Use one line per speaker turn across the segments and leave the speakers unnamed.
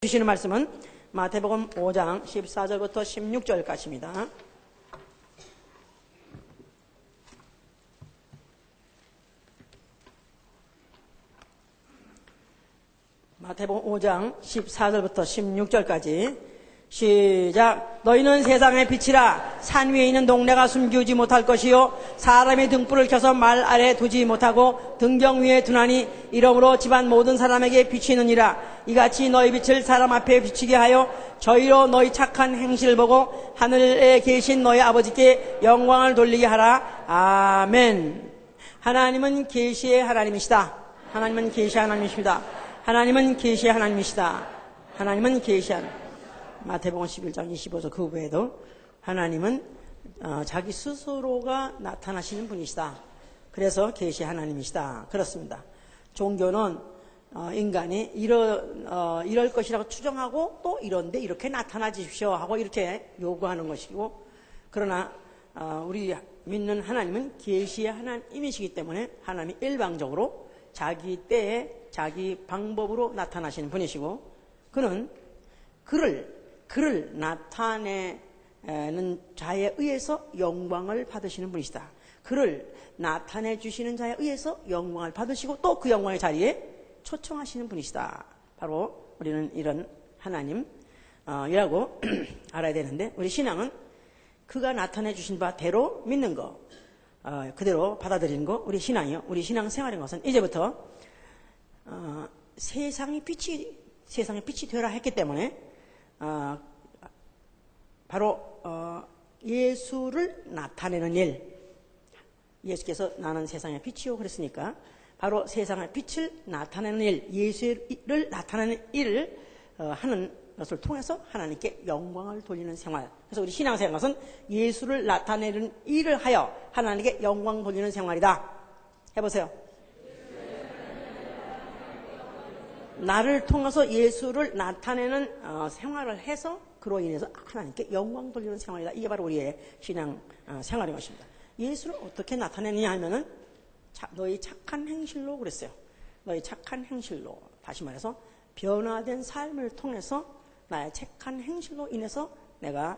주시는 말씀은 마태복음 5장 14절부터 16절까지입니다. 마태복음 5장 14절부터 16절까지 시작. 너희는 세상의 빛이라. 산 위에 있는 동네가 숨기지 못할 것이요 사람이 등불을 켜서 말 아래 두지 못하고 등경 위에 두나니 이러므로 집안 모든 사람에게 비치느니라. 이같이 너희 빛을 사람 앞에 비치게 하여 저희로 너희 착한 행실을 보고 하늘에 계신 너희 아버지께 영광을 돌리게 하라. 아멘. 하나님은 계시의 하나님이시다. 하나님은 계시의 하나님이십니다. 하나님은 계시의 하나님이시다. 하나님은 계시의 하나님. 마태복음 11장 25절 그 후에도 하나님은 자기 스스로가 나타나시는 분이시다. 그래서 계시의 하나님이시다. 그렇습니다. 종교는 인간이 이럴 것이라고 추정하고 또 이런데 이렇게 나타나 주십시오 하고 이렇게 요구하는 것이고, 그러나 우리 믿는 하나님은 계시의 하나님이시기 때문에 하나님이 일방적으로 자기 때에 자기 방법으로 나타나시는 분이시고, 그는 그를 나타내는 자에 의해서 영광을 받으시는 분이시다. 그를 나타내 주시는 자에 의해서 영광을 받으시고 또 그 영광의 자리에 초청하시는 분이시다. 바로 우리는 이런 하나님이라고 알아야 되는데, 우리 신앙은 그가 나타내 주신 바대로 믿는 거, 그대로 받아들이는 거, 우리 신앙이요. 우리 신앙 생활인 것은 이제부터 세상의 빛이 되라 했기 때문에 바로 예수를 나타내는 일, 예수께서 나는 세상의 빛이요 그랬으니까 바로 세상의 빛을 나타내는 일, 예수를 나타내는 일을 하는 것을 통해서 하나님께 영광을 돌리는 생활. 그래서 우리 신앙생활은 예수를 나타내는 일을 하여 하나님께 영광 돌리는 생활이다. 해보세요. 나를 통해서 예수를 나타내는 생활을 해서 그로 인해서 하나님께 영광 돌리는 생활이다. 이게 바로 우리의 신앙 생활인 것입니다. 예수를 어떻게 나타내느냐 하면은 너희 착한 행실로 그랬어요. 너희 착한 행실로, 다시 말해서 변화된 삶을 통해서 나의 착한 행실로 인해서 내가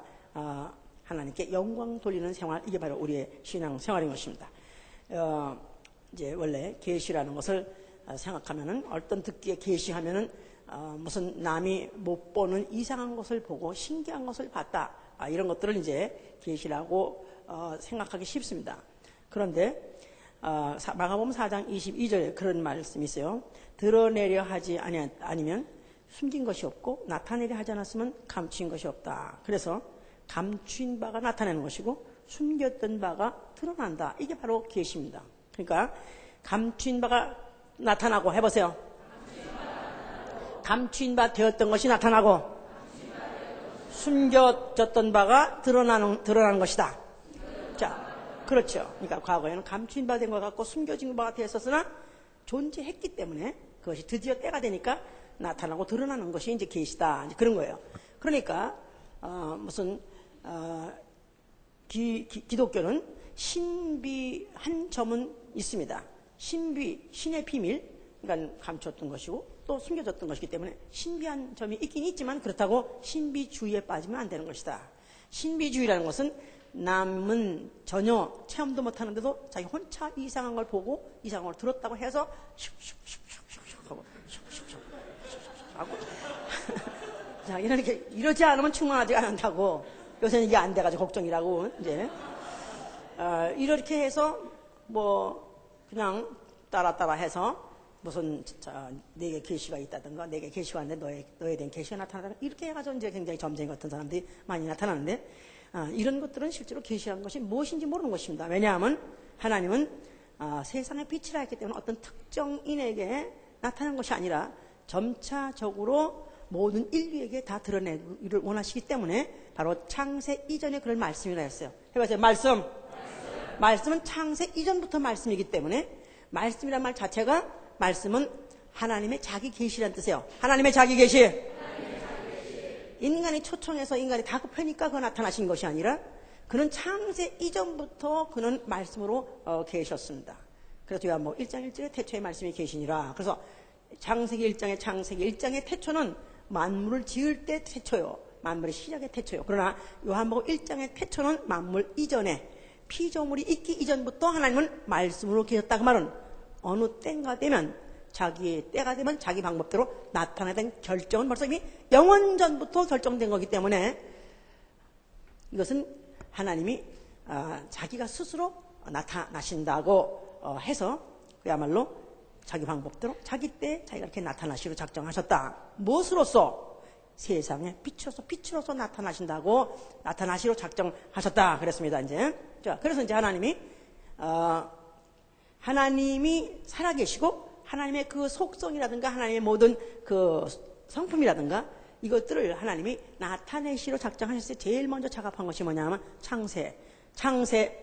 하나님께 영광 돌리는 생활, 이게 바로 우리의 신앙 생활인 것입니다. 이제 원래 계시라는 것을 생각하면은, 어떤 듣기에 계시하면은 무슨 남이 못 보는 이상한 것을 보고 신기한 것을 봤다, 이런 것들을 이제 계시라고 생각하기 쉽습니다. 그런데 마가복음 4장 22절에 그런 말씀이 있어요. 드러내려 하지 아니면 숨긴 것이 없고 나타내려 하지 않았으면 감추인 것이 없다. 그래서 감추인 바가 나타내는 것이고 숨겼던 바가 드러난다. 이게 바로 계시입니다. 그러니까 감추인 바가 나타나고, 해보세요. 감추인 바 되었던 것이 나타나고 숨겨졌던 바가 드러나는 것이다. 자, 그렇죠. 그러니까 과거에는 감추인 바 된 것 같고 숨겨진 바가 되었으나 존재했기 때문에 그것이 드디어 때가 되니까 나타나고 드러나는 것이 이제 계시다. 이제 그런 거예요. 그러니까 기독교는 신비한 점은 있습니다. 신의 비밀, 그러니까 감췄던 것이고 또 숨겨졌던 것이기 때문에 신비한 점이 있긴 있지만, 그렇다고 신비주의에 빠지면 안 되는 것이다. 신비주의라는 것은 남은 전혀 체험도 못하는데도 자기 혼자 이상한 걸 보고 이상한 걸 들었다고 해서 슉슉슉슉슉 하고 슉슉슉 하고 자, 이러지 않으면 충만하지 않는다고, 요새는 이게 안 돼가지고 걱정이라고 이제 이렇게 해서 그냥 따라 해서 무슨 내게 계시가 있다든가 내게 계시가 왔는데 너에 대한 계시가 나타나다든가 이렇게 해가지고 이제 굉장히 점쟁이 같은 사람들이 많이 나타나는데, 이런 것들은 실제로 계시라는 것이 무엇인지 모르는 것입니다. 왜냐하면 하나님은 세상의 빛이라 했기 때문에 어떤 특정인에게 나타난 것이 아니라 점차적으로 모든 인류에게 다 드러내기를 원하시기 때문에 바로 창세 이전에 그런 말씀이라 했어요. 해보세요. 말씀은 창세 이전부터 말씀이기 때문에, 말씀이란 말 자체가, 말씀은 하나님의 자기 계시라는 뜻이에요. 하나님의 자기 계시. 인간이 초청해서 인간이 다급하니까 그거 나타나신 것이 아니라 그는 창세 이전부터 그는 말씀으로 계셨습니다. 그래서 요한복음 1장 1절에 태초에 말씀이 계시니라. 그래서 창세기 1장의 태초는 만물을 지을 때 태초요. 만물의 시작의 태초요. 그러나 요한복음 1장의 태초는 만물 이전에 피조물이 있기 이전부터 하나님은 말씀으로 계셨다. 그 말은 어느 때가 되면 자기의 때가 되면 자기 방법대로 나타나야 된 결정은 벌써 이미 영원 전부터 결정된 거기 때문에 이것은 하나님이 자기가 스스로 나타나신다고 해서 그야말로 자기 방법대로 자기 때 자기가 이렇게 나타나시로 작정하셨다. 무엇으로서? 세상의 빛으로서 나타나시로 작정하셨다 그랬습니다. 이제 자, 그래서 이제 하나님이 살아계시고 하나님의 그 속성이라든가 하나님의 모든 그 성품이라든가 이것들을 하나님이 나타내시로 작정하셨을 때 제일 먼저 작업한 것이 뭐냐면 창세,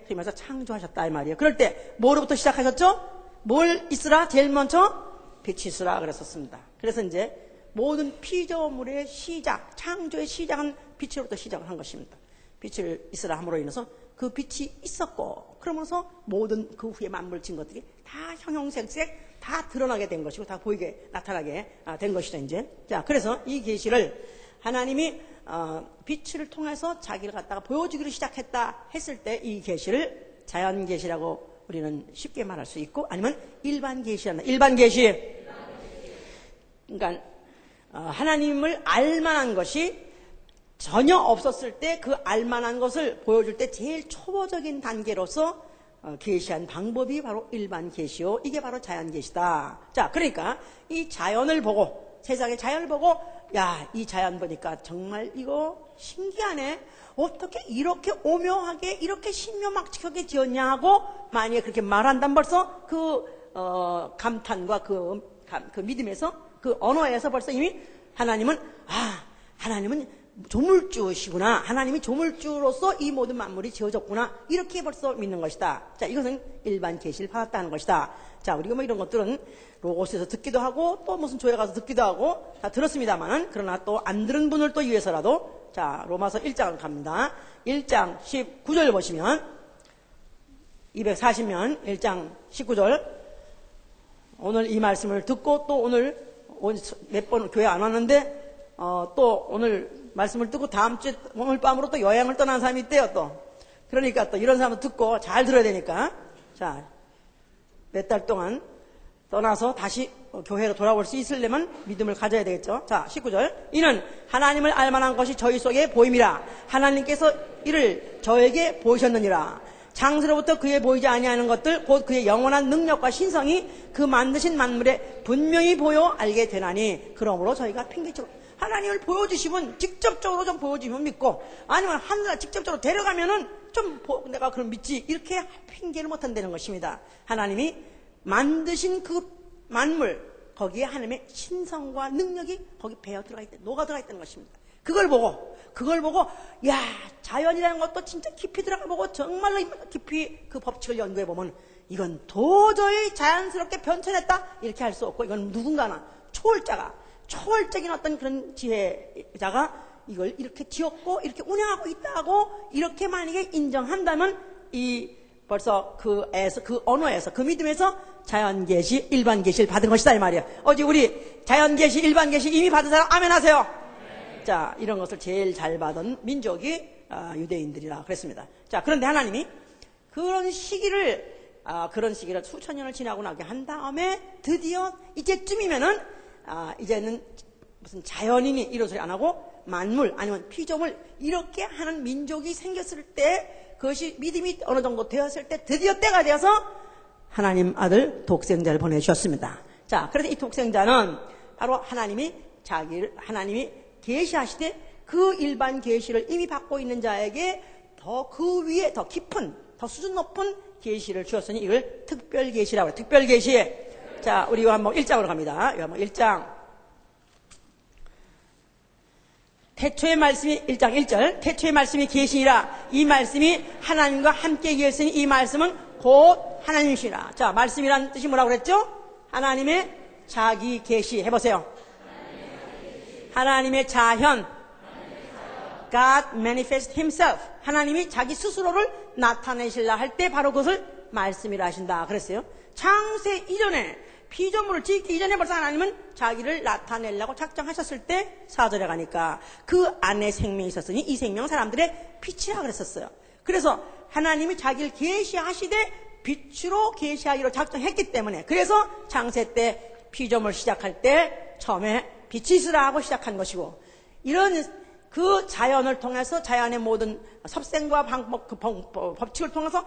그러면서 창조하셨다 이 말이에요. 그럴 때 뭐로부터 시작하셨죠? 뭘 있으라? 제일 먼저 빛이 있으라 그랬었습니다. 그래서 이제 모든 피조물의 시작, 창조의 시작은 빛으로부터 시작을 한 것입니다. 빛을 있으라 함으로 인해서 그 빛이 있었고 그러면서 모든 그 후에 만물 진 것들이 다 형형색색 다 드러나게 된 것이고 다 보이게 나타나게 된 것이죠. 이제 자, 그래서 이 계시를 하나님이 빛을 통해서 자기를 갖다가 보여주기로 시작했다 했을 때 이 계시를 자연 계시라고 우리는 쉽게 말할 수 있고 아니면 일반 계시한다. 일반 계시. 그러니까 하나님을 알만한 것이 전혀 없었을 때 그 알만한 것을 보여줄 때 제일 초보적인 단계로서 계시한 방법이 바로 일반 계시요. 이게 바로 자연 계시다. 자, 그러니까 이 자연을 보고 세상의 자연을 보고 야, 이 자연 보니까 정말 이거 신기하네. 어떻게 이렇게 오묘하게 이렇게 신묘막측하게 지었냐 하고 만약에 그렇게 말한다면 벌써 그 감탄과 그 믿음에서 그 언어에서 벌써 이미 하나님은 조물주시구나. 하나님이 조물주로서 이 모든 만물이 지어졌구나. 이렇게 벌써 믿는 것이다. 자, 이것은 일반 계시를 받았다는 것이다. 자, 우리가 뭐 이런 것들은 로고스에서 듣기도 하고 또 무슨 교회 가서 듣기도 하고 다 들었습니다만은 그러나 또 안 들은 분을 또 위해서라도 자, 로마서 1장을 갑니다. 1장 19절 보시면 240면 1장 19절 오늘 이 말씀을 듣고 또 오늘 몇 번 교회 안 왔는데 또 오늘 말씀을 듣고 다음 주에 오늘 밤으로 또 여행을 떠난 사람이 있대요. 또 그러니까 또 이런 사람은 듣고 잘 들어야 되니까 자, 몇 달 동안 떠나서 다시 교회로 돌아올 수 있으려면 믿음을 가져야 되겠죠. 자, 19절 이는 하나님을 알만한 것이 저희 속에 보임이라 하나님께서 이를 저에게 보이셨느니라. 창세로부터 그에 보이지 아니하는 것들 곧 그의 영원한 능력과 신성이 그 만드신 만물에 분명히 보여 알게 되나니 그러므로 저희가 핑계치고 하나님을 보여주시면 직접적으로 좀 보여주시면 믿고 아니면 하늘에 직접적으로 데려가면은 좀 내가 그럼 믿지 이렇게 핑계를 못한다는 것입니다. 하나님이 만드신 그 만물 거기에 하나님의 신성과 능력이 거기 배어 들어가 있다, 녹아 들어가 있다는 것입니다. 그걸 보고 야, 자연이라는 것도 진짜 깊이 들어가 보고 정말로 깊이 그 법칙을 연구해 보면 이건 도저히 자연스럽게 변천했다 이렇게 할 수 없고 이건 누군가나 초월적인 어떤 그런 지혜자가 이걸 이렇게 지었고 이렇게 운영하고 있다고 이렇게 만약에 인정한다면 이 벌써 그 언어에서 그 믿음에서 자연계시 일반 계시를 받은 것이다 이 말이에요. 어제 우리 자연계시 일반 계시 이미 받은 사람 아멘 하세요. 네. 자, 이런 것을 제일 잘 받은 민족이 유대인들이라 그랬습니다. 자, 그런데 하나님이 그런 시기를 수천 년을 지나고 나게 한 다음에 드디어 이제쯤이면은 이제는 무슨 자연인이 이런 소리 안 하고 만물 아니면 피조물 이렇게 하는 민족이 생겼을 때 그것이 믿음이 어느 정도 되었을 때 드디어 때가 되어서 하나님 아들 독생자를 보내주셨습니다. 자, 그래서 이 독생자는 바로 하나님이 계시하시되 그 일반 계시를 이미 받고 있는 자에게 더 그 위에 더 깊은 더 수준 높은 계시를 주었으니 이걸 특별 계시라고 해요. 특별 계시. 자, 우리 요한복음 1장으로 갑니다. 요한복음 1장. 태초의 말씀이 1장 1절 태초의 말씀이 계시니라. 이 말씀이 하나님과 함께 계셨으니 이 말씀은 곧 하나님이시라. 자, 말씀이란 뜻이 뭐라고 그랬죠? 하나님의 자기 계시 해보세요. 하나님의 자현. God manifest himself. 하나님이 자기 스스로를 나타내시려 할 때 바로 그것을 말씀이라 하신다 그랬어요. 창세 이전에 피조물을 짓기 이전에 벌써 하나님은 자기를 나타내려고 작정하셨을 때 4절에 가니까 그 안에 생명이 있었으니 이 생명은 사람들의 빛이라 그랬었어요. 그래서 하나님이 자기를 계시하시되 빛으로 계시하기로 작정했기 때문에, 그래서 창세 때 피조물 시작할 때 처음에 빛이 있으라 하고 시작한 것이고, 이런 그 자연을 통해서 자연의 모든 섭생과 방법, 그 법칙을 통해서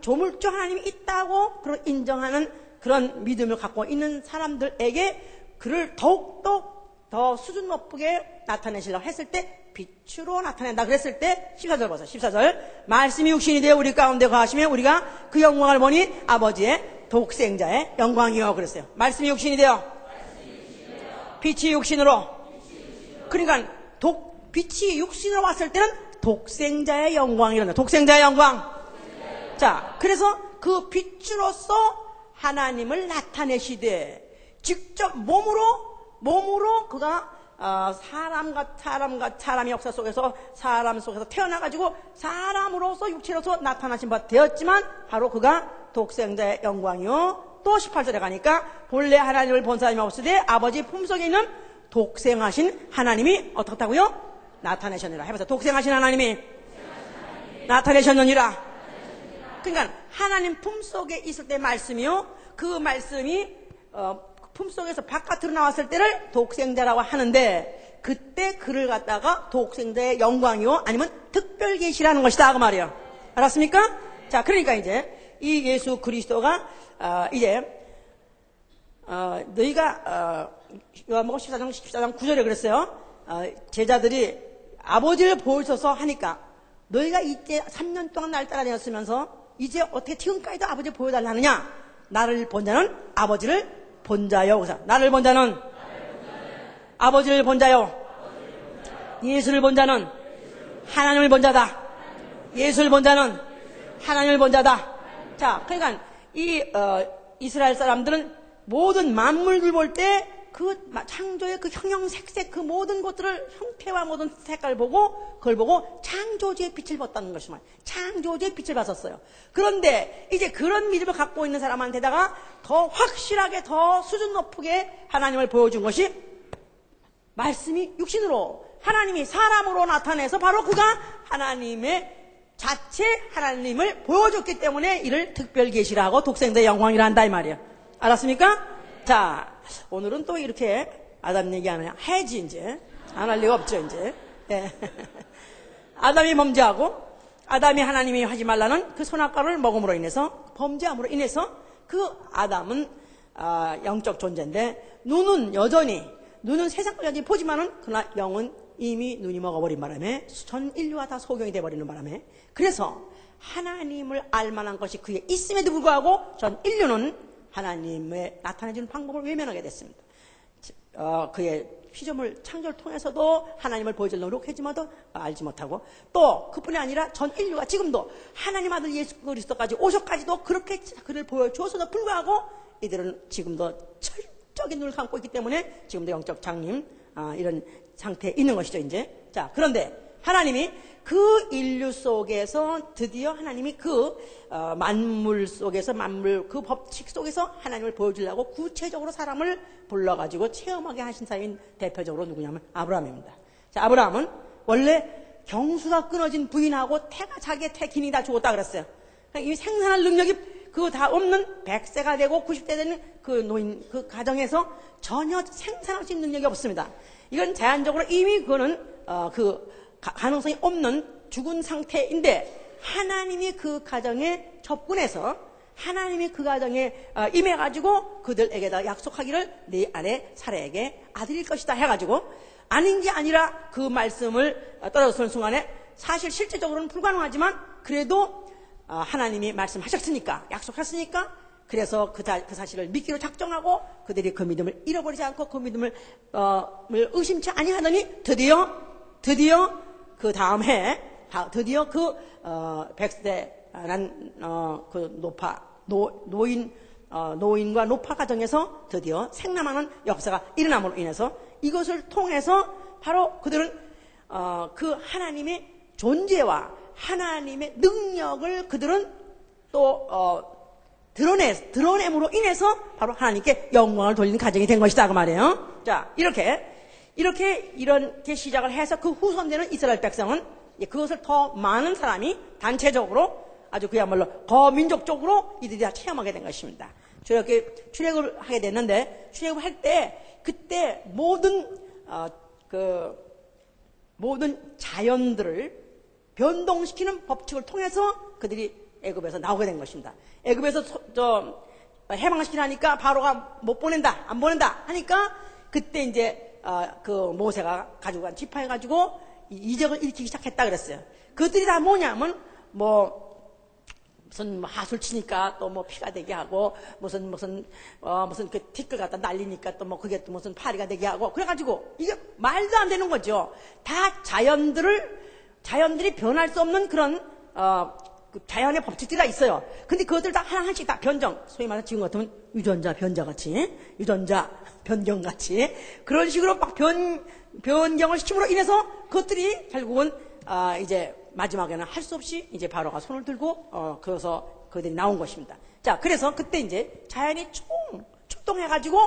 조물주 하나님이 있다고 인정하는 그런 믿음을 갖고 있는 사람들에게 그를 더욱더 더 수준 높게 나타내시려고 했을 때 빛으로 나타낸다 그랬을 때 14절 보세요. 14절 말씀이 육신이 되어 우리 가운데 거하시면 우리가 그 영광을 보니 아버지의 독생자의 영광이요 그랬어요. 말씀이 육신이 되어 빛이 육신으로, 그러니까 빛이 육신으로 왔을 때는 독생자의 영광이란다. 독생자의 영광. 자, 그래서 그 빛으로서 하나님을 나타내시되 직접 몸으로 그가 사람의 역사 속에서 사람 속에서 태어나가지고 사람으로서 육체로서 나타나신 바 되었지만 바로 그가 독생자의 영광이요. 또 18절에 가니까 본래 하나님을 본 사람이 없으되 아버지 품속에 있는 독생하신 하나님이 어떻다고요? 나타내셨느니라. 해보세요. 독생하신 하나님이 나타내셨느니라. 그러니까 하나님 품속에 있을 때 말씀이요, 그 말씀이 품속에서 바깥으로 나왔을 때를 독생자라고 하는데, 그때 그를 갖다가 독생자의 영광이요 아니면 특별 계시라는 것이다 그 말이에요. 알았습니까? 자, 그러니까 이제 이 예수 그리스도가 이제 너희가 요한복음 14장 9절에 그랬어요. 제자들이 아버지를 보여줘서 하니까 너희가 이제 3년 동안 날 따라다녔으면서 이제 어떻게 지금까지도 아버지를 보여달라 하느냐? 나를 본 자는 아버지를 본 자요. 그래서 나를 본 자는 아버지를 본 자요. 예수를 본 자는 하나님을 본 자다. 예수를 본 자는 하나님을 본 자다. 자, 그러니까 이 이스라엘 사람들은 모든 만물들 볼 때 그 창조의 그 형형색색 그 모든 것들을 형태와 모든 색깔을 보고 그걸 보고 창조주의 빛을 봤다는 것이만, 창조주의 빛을 봤었어요. 그런데 이제 그런 믿음을 갖고 있는 사람한테다가 더 확실하게 더 수준 높게 하나님을 보여준 것이 말씀이 육신으로 하나님이 사람으로 나타내서 바로 그가 하나님의 자체 하나님을 보여줬기 때문에 이를 특별 계시라고 독생자의 영광이라 한다 이 말이에요. 알았습니까? 자, 오늘은 또 이렇게 아담 얘기 안 해야지 이제 안 할 리가 없죠 이제. 네. 아담이 범죄하고 아담이 하나님이 하지 말라는 그 선악과를 먹음으로 인해서 범죄함으로 인해서 그 아담은 영적 존재인데 눈은 세상을 여전히 보지만은 그러나 영은 이미 눈이 먹어버린 바람에 전 인류가 다 소경이 돼버리는 바람에, 그래서 하나님을 알만한 것이 그에 있음에도 불구하고 전 인류는 하나님의 나타내주는 방법을 외면하게 됐습니다. 그의 피조물 창조를 통해서도 하나님을 보여주려고 노력했지만도 알지 못하고, 또 그뿐이 아니라 전 인류가 지금도 하나님 아들 예수 그리스도까지 오셔까지도 그렇게 그를 보여주어서도 불구하고 이들은 지금도 철저하게 눈을 감고 있기 때문에 지금도 영적 장님 이런 상태에 있는 것이죠 이제. 자, 그런데 하나님이 그 인류 속에서 드디어 하나님이 그 만물 속에서 만물 그 법칙 속에서 하나님을 보여주려고 구체적으로 사람을 불러가지고 체험하게 하신 사람인 대표적으로 누구냐면 아브라함입니다. 자, 아브라함은 원래 경수가 끊어진 부인하고 자기의 태킨이 다 죽었다 그랬어요. 그러니까 이 생산할 능력이 그거 다 없는 100세가 되고 90세 되는 그 노인 그 가정에서 전혀 생산할 수 있는 능력이 없습니다. 이건 자연적으로 이미 그거는 그 가능성이 없는 죽은 상태인데, 하나님이 그 가정에 접근해서 하나님이 그 가정에 임해가지고 그들에게다 약속하기를 네 아내 사라에게 아들일 것이다 해가지고, 아닌 게 아니라 그 말씀을 떨어졌을 순간에 사실 실제적으로는 불가능하지만 그래도 하나님이 말씀하셨으니까 약속했으니까, 그래서 그 사실을 믿기로 작정하고 그들이 그 믿음을 잃어버리지 않고 그 믿음을 의심치 아니하더니 드디어 그 다음 해 드디어 그 100세 그 노인과 노파 가정에서 드디어 생남하는 역사가 일어남으로 인해서 이것을 통해서 바로 그들은 그 하나님의 존재와 하나님의 능력을 그들은 또 드러냄으로 인해서 바로 하나님께 영광을 돌리는 가정이 된 것이다 그 말이에요. 자, 이렇게 시작을 해서 그 후손되는 이스라엘 백성은 그것을 더 많은 사람이 단체적으로 아주 그야말로 거민족적으로 이들이 다 체험하게 된 것입니다. 이렇게 출애굽을 하게 됐는데, 출애굽을 할 때 그때 모든 자연들을 변동시키는 법칙을 통해서 그들이 애굽에서 나오게 된 것입니다. 애굽에서 해방시키라니까 바로가 못 보낸다, 안 보낸다 하니까 그때 이제 그 모세가 가지고 간 지파해가지고 이적을 일으키기 시작했다 그랬어요. 그들이 다 뭐냐면 무슨 하술 치니까 또 피가 되게 하고 무슨 그 티끌 갖다 날리니까 또 그게 또 무슨 파리가 되게 하고 그래가지고 이게 말도 안 되는 거죠. 다 자연들이 변할 수 없는 그런 그 자연의 법칙들이 다 있어요. 근데 그것들 다 하나씩 다 변경, 소위 말해서 지금 같으면 유전자 변경같이 그런 식으로 막 변경을 시킴으로 인해서 그것들이 결국은 이제 마지막에는 할 수 없이 이제 바로가 손을 들고 그래서 그들이 나온 것입니다. 자, 그래서 그때 이제 자연이 출동해가지고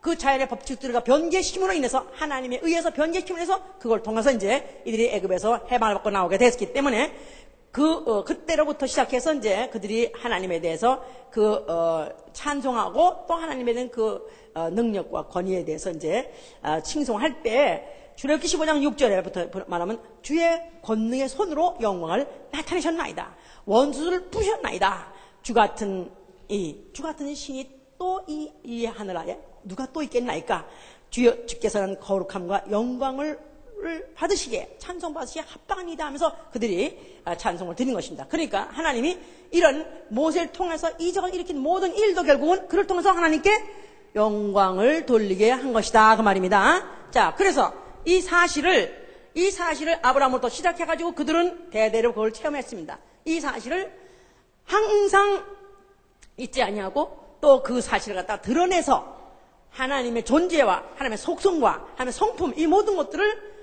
그 자연의 법칙들과 변개시킴으로 인해서 하나님에 의해서 변개시킴으로 인해서 그걸 통해서 이제 이들이 애굽에서 해방을 받고 나오게 됐기 때문에 그때로부터 시작해서 이제 그들이 하나님에 대해서 찬송하고 또 하나님에 대한 능력과 권위에 대해서 이제 칭송할 때 출애굽기 15장 6절에부터 말하면 주의 권능의 손으로 영광을 나타내셨나이다. 원수를 부셨나이다. 주 같은 신이 또 이 하늘하에 누가 또 있겠나이까. 주께서는 거룩함과 영광을 받으시기에 찬송받으시기에 합당합니다 하면서 그들이 찬송을 드린 것입니다. 그러니까 하나님이 이런 모세를 통해서 이적을 일으킨 모든 일도 결국은 그를 통해서 하나님께 영광을 돌리게 한 것이다 그 말입니다. 자, 그래서 이 사실을 아브라함부터 시작해가지고 그들은 대대로 그걸 체험했습니다. 이 사실을 항상 잊지 아니하고 또 그 사실을 갖다 드러내서 하나님의 존재와 하나님의 속성과 하나님의 성품 이 모든 것들을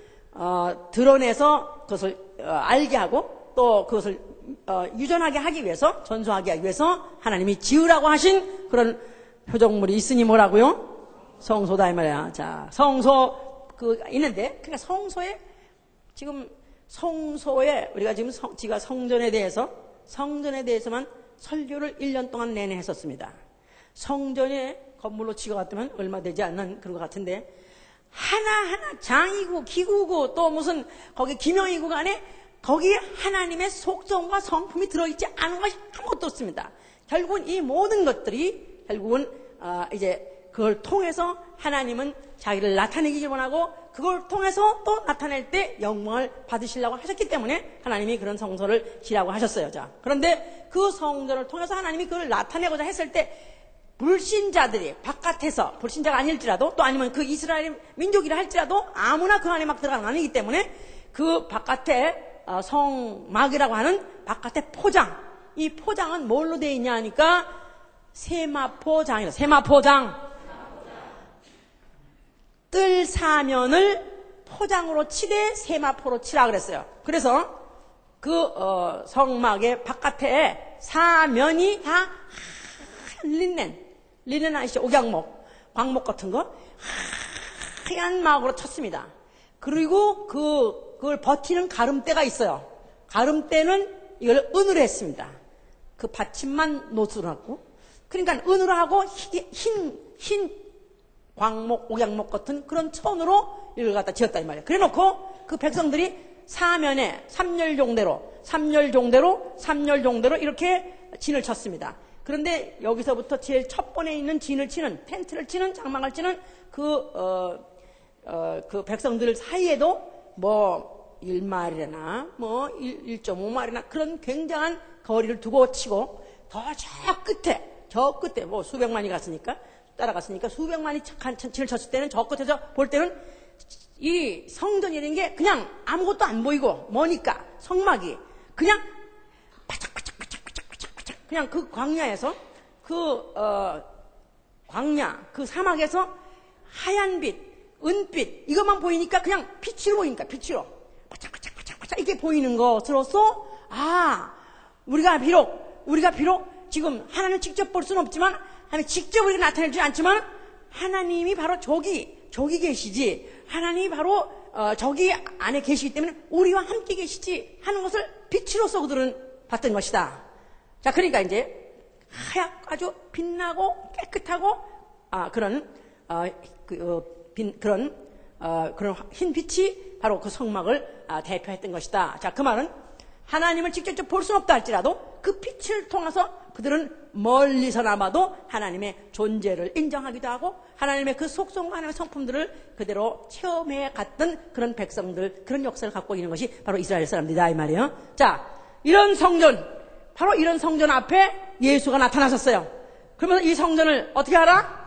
드러내서 그것을 알게 하고 또 그것을 유전하게 하기 위해서 전수하게 하기 위해서 하나님이 지으라고 하신 그런 표적물이 있으니 뭐라고요? 성소다 이 말이야. 자, 성소 있는데 그러니까 성소에 우리가 지금 제가 성전에 대해서만 설교를 1년 동안 내내 했었습니다. 성전에 건물로 치고 갔다면 얼마 되지 않는 그런 것 같은데 하나하나 장이고 기구고 또 무슨 거기 기명이고 간에 거기에 하나님의 속성과 성품이 들어있지 않은 것이 아무것도 없습니다. 결국은 이 모든 것들이 결국은 이제 그걸 통해서 하나님은 자기를 나타내기를 원하고 그걸 통해서 또 나타낼 때 영광을 받으시려고 하셨기 때문에 하나님이 그런 성소를 지라고 하셨어요. 자, 그런데 그 성전을 통해서 하나님이 그걸 나타내고자 했을 때 불신자들이 바깥에서 불신자가 아닐지라도 또 아니면 그 이스라엘 민족이라 할지라도 아무나 그 안에 막 들어가는 건 아니기 때문에 그 바깥에 성막이라고 하는 바깥에 포장, 이 포장은 뭘로 되어 있냐 하니까 세마포장이라. 세마포장. 뜰 사면을 포장으로 치되 세마포로 치라 그랬어요. 그래서 그 성막의 바깥에 사면이 다 린넨 아시죠? 옥양목, 광목 같은 거 하얀 막으로 쳤습니다. 그리고 그걸 버티는 가름대가 있어요. 가름대는 이걸 은으로 했습니다. 그 받침만 노수로 하고, 그러니까 은으로 하고 흰 광목, 옥양목 같은 그런 천으로 이걸 갖다 지었다 이 말이에요. 그래놓고 그 백성들이 사면에 삼열종대로 이렇게 진을 쳤습니다. 그런데 여기서부터 제일 첫 번에 있는 진을 치는, 텐트를 치는, 장막을 치는 그 백성들 사이에도 1마일이나 1.5마일이나 그런 굉장한 거리를 두고 치고 더 저 끝에 수백만이 따라갔으니까 수백만이 진을 쳤을 때는 저 끝에서 볼 때는 이 성전이라는 게 그냥 아무것도 안 보이고 뭐니까 성막이 그냥 바짝바짝 그냥 그 광야에서 그 사막에서 하얀 빛, 은빛 이것만 보이니까 그냥 빛으로 보이니까 빛으로 바짝바짝 이렇게 보이는 것으로서 우리가 비록 지금 하나님을 직접 볼 수는 없지만 하나님 직접 우리가 나타내지 않지만 하나님이 바로 저기 계시지, 하나님이 바로 저기 안에 계시기 때문에 우리와 함께 계시지 하는 것을 빛으로서 그들은 봤던 것이다. 자, 그러니까 이제 아주 빛나고 깨끗하고 그런 흰 빛이 바로 그 성막을 대표했던 것이다. 자, 그 말은 하나님을 직접 볼 수는 없다 할지라도 그 빛을 통해서 그들은 멀리서나마도 하나님의 존재를 인정하기도 하고 하나님의 그 속성과 하나님의 성품들을 그대로 체험해 갔던 그런 백성들, 그런 역사를 갖고 있는 것이 바로 이스라엘 사람들이다 이 말이에요. 자, 이런 성전, 바로 이런 성전 앞에 예수가 나타나셨어요. 그러면 이 성전을 어떻게 알아?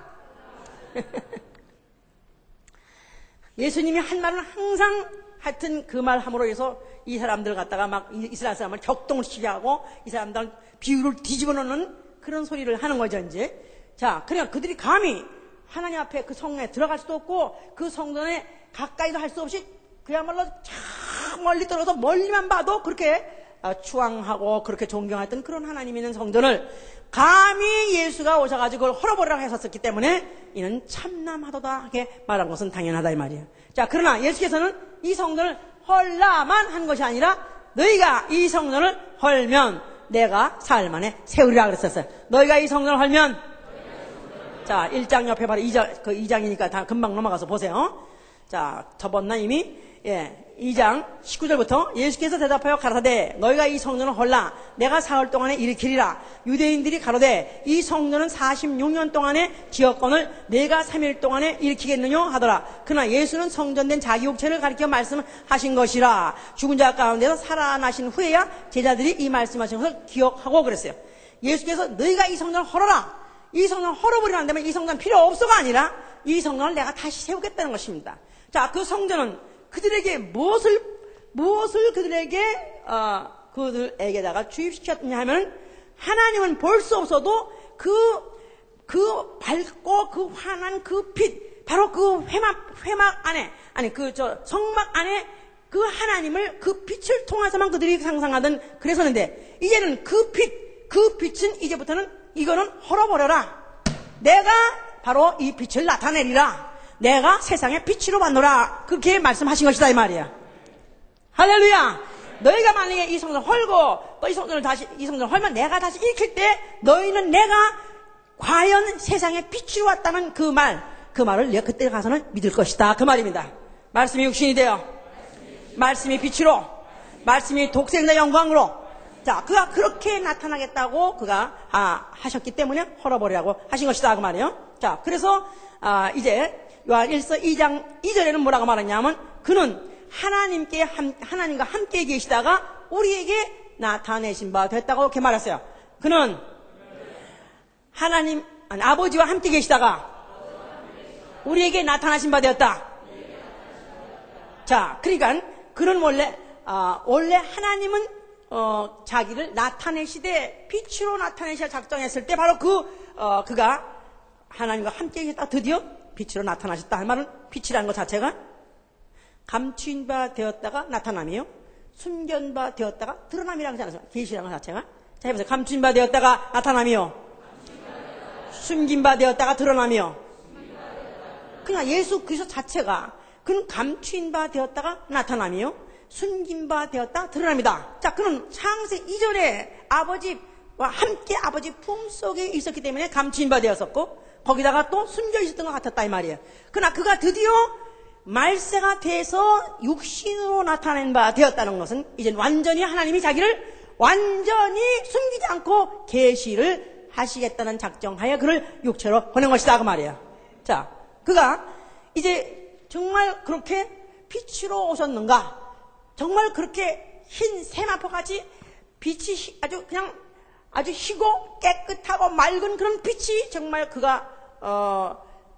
예수님이 한 말은 항상 하여튼 그 말 함으로 해서 이 사람들 갖다가 막 이스라엘 사람을 격동을 시키게 하고 이 사람들 비유를 뒤집어 놓는 그런 소리를 하는 거죠, 이제. 자, 그러니까 그들이 감히 하나님 앞에 그 성에 들어갈 수도 없고 그 성전에 가까이도 할 수 없이 그야말로 참 멀리 떨어져서 멀리만 봐도 그렇게 추앙하고 그렇게 존경했던 그런 하나님 있는 성전을 감히 예수가 오셔가지고 그걸 헐어버리라고 했었기 때문에 이는 참남하도다 하게 말한 것은 당연하다 이 말이에요. 자, 그러나 예수께서는 이 성전을 헐라만 한 것이 아니라 너희가 이 성전을 헐면 내가 사흘 만에 세우리라 그랬었어요. 너희가 이 성전을 헐면, 자, 1장 옆에 바로 2장이니까 다 금방 넘어가서 보세요. 자, 접었나 이미? 2장 19절부터 예수께서 대답하여 가라사대 너희가 이 성전을 헐라 내가 사흘 동안에 일으키리라. 유대인들이 가로되 이 성전은 46년 동안의 기업권을 내가 3일 동안에 일으키겠느냐 하더라. 그러나 예수는 성전된 자기 육체를 가리켜 말씀하신 것이라. 죽은 자 가운데서 살아나신 후에야 제자들이 이 말씀하신 것을 기억하고 그랬어요. 예수께서 너희가 이 성전을 헐어라, 이 성전을 헐어버리면 이 성전 필요 없어가 아니라 이 성전을 내가 다시 세우겠다는 것입니다. 자, 그 성전은 그들에게 무엇을 그들에게다가 주입시켰냐 하면 하나님은 볼 수 없어도 그 밝고 그 환한 그 빛, 바로 그 회막 안에, 성막 안에 그 하나님을 그 빛을 통해서만 그들이 상상하던 그랬었는데 이제는 그 빛은 이제부터는 이거는 헐어버려라. 내가 바로 이 빛을 나타내리라. 내가 세상의 빛으로 만노라. 그렇게 말씀하신 것이다 이 말이야. 할렐루야. 너희가 만약에 이 성전을 헐고 또 이 성전을 헐면 내가 다시 일으킬 때 너희는 내가 과연 세상의 빛으로 왔다는 그 말을 내가 그때 가서는 믿을 것이다 그 말입니다. 말씀이 육신이 되어 말씀이 빛으로 말씀이 독생자 영광으로, 자, 그가 그렇게 나타나겠다고 그가 하셨기 때문에 헐어버리라고 하신 것이다 그 말이에요. 자, 그래서 이제 요한일서 2장 2절에는 뭐라고 말하냐면 그는 하나님과 함께 계시다가 우리에게 나타내신 바 됐다고 이렇게 말했어요. 그는 아버지와 함께 계시다가 우리에게 나타나신 바 되었다. 자, 그러니까 그는 원래 하나님은 자기를 나타내시되 빛으로 나타내셔 작정했을 때 바로 그가 하나님과 함께 계시다가 드디어 빛으로 나타나셨다 할 말은 빛이라는 것 자체가 감추인 바 되었다가 나타남이요, 숨긴 바 되었다가 드러남이라고 하지 않았어요? 계시라는 것 자체가. 자, 해보세요. 감추인 바 되었다가 나타남이요, 숨긴 바 되었다가 드러남이요. 그냥 예수 그리스도 자체가 그는 감추인 바 되었다가 나타남이요, 숨긴 바 되었다 드러납니다. 자, 그는 창세 이전에 아버지와 함께 아버지 품속에 있었기 때문에 감추인 바 되었었고 거기다가 또 숨겨 있었던 것 같았다 이 말이에요. 그러나 그가 드디어 말세가 돼서 육신으로 나타낸 바 되었다는 것은 이제 완전히 하나님이 자기를 완전히 숨기지 않고 계시를 하시겠다는 작정하에 그를 육체로 보낸 것이다 그 말이에요. 자, 그가 이제 정말 그렇게 빛으로 오셨는가? 정말 그렇게 흰 세마포같이 빛이 아주 희고 깨끗하고 맑은 그런 빛이 정말 그가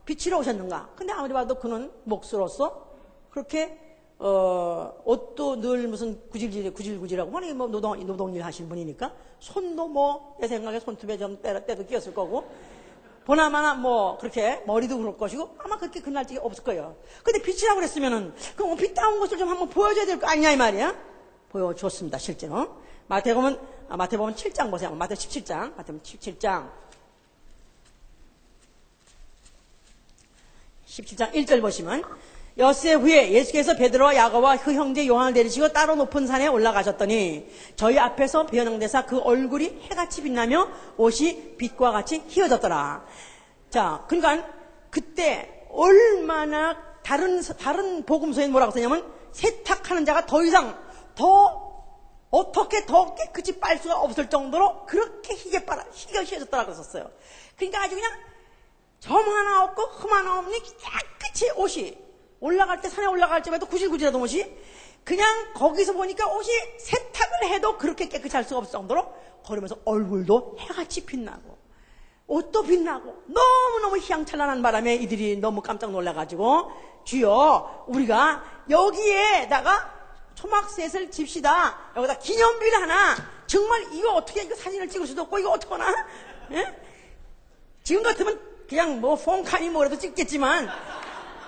빛으로 오셨는가? 근데 아무리 봐도 그는 목수로서 그렇게 옷도 늘 무슨 구질구질하고 아니 뭐 노동일 하신 분이니까 손도 내 생각에 손톱에 좀 때도 끼었을 거고 보나마나 그렇게 머리도 그럴 것이고 아마 그렇게 그날 적이 없을 거예요. 근데 빛이라고 그랬으면은 그럼 빛다운 것을 좀 한번 보여줘야 될 거 아니냐 이 말이야. 보여줬습니다 실제로. 마태복음 7장 보세요. 마태 17장. 마태복음 17장. 17장 1절 보시면 엿새 후에 예수께서 베드로와 야고보와 그 형제 요한을 데리시고 따로 높은 산에 올라가셨더니 저희 앞에서 변형되사 그 얼굴이 해같이 빛나며 옷이 빛과 같이 희어졌더라. 자, 그러니까 그때 얼마나 다른 복음서에 뭐라고 쓰냐면 세탁하는 자가 더 이상 어떻게 더 깨끗이 빨 수가 없을 정도로 그렇게 희어졌다라고 썼어요. 그러니까 아주 그냥 점 하나 없고 흠 하나 없니 깨끗이 옷이 올라갈 때 산에 올라갈 때에도 구질구질하던 옷이 그냥 거기서 보니까 옷이 세탁을 해도 그렇게 깨끗이 할 수가 없을 정도로 걸으면서 얼굴도 해같이 빛나고 옷도 빛나고 너무너무 희양찬란한 바람에 이들이 너무 깜짝 놀라가지고 주여 우리가 여기에다가 초막셋을 집시다. 여기다 기념비를 하나 정말 이거 어떻게 이거 사진을 찍을 수도 없고 이거 어떡하나? 예? 지금 같으면 그냥 뭐 폰카니 뭐라도 찍겠지만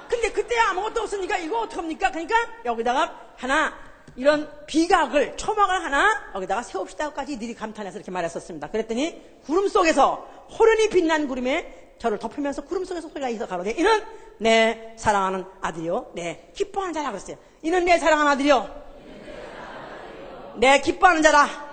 근데 그때 아무것도 없으니까 이거 어떡합니까? 그러니까 여기다가 하나 이런 비각을 초막을 하나 여기다가 세웁시다까지 이들이 감탄해서 이렇게 말했었습니다. 그랬더니 구름 속에서 호련히 빛난 구름에 저를 덮으면서 구름 속에서 소리가 있어 가로되 이는 내 사랑하는 아들이요 내 기뻐하는 자라 그랬어요. 이는 내 사랑하는 아들이요 내 기뻐하는 자라.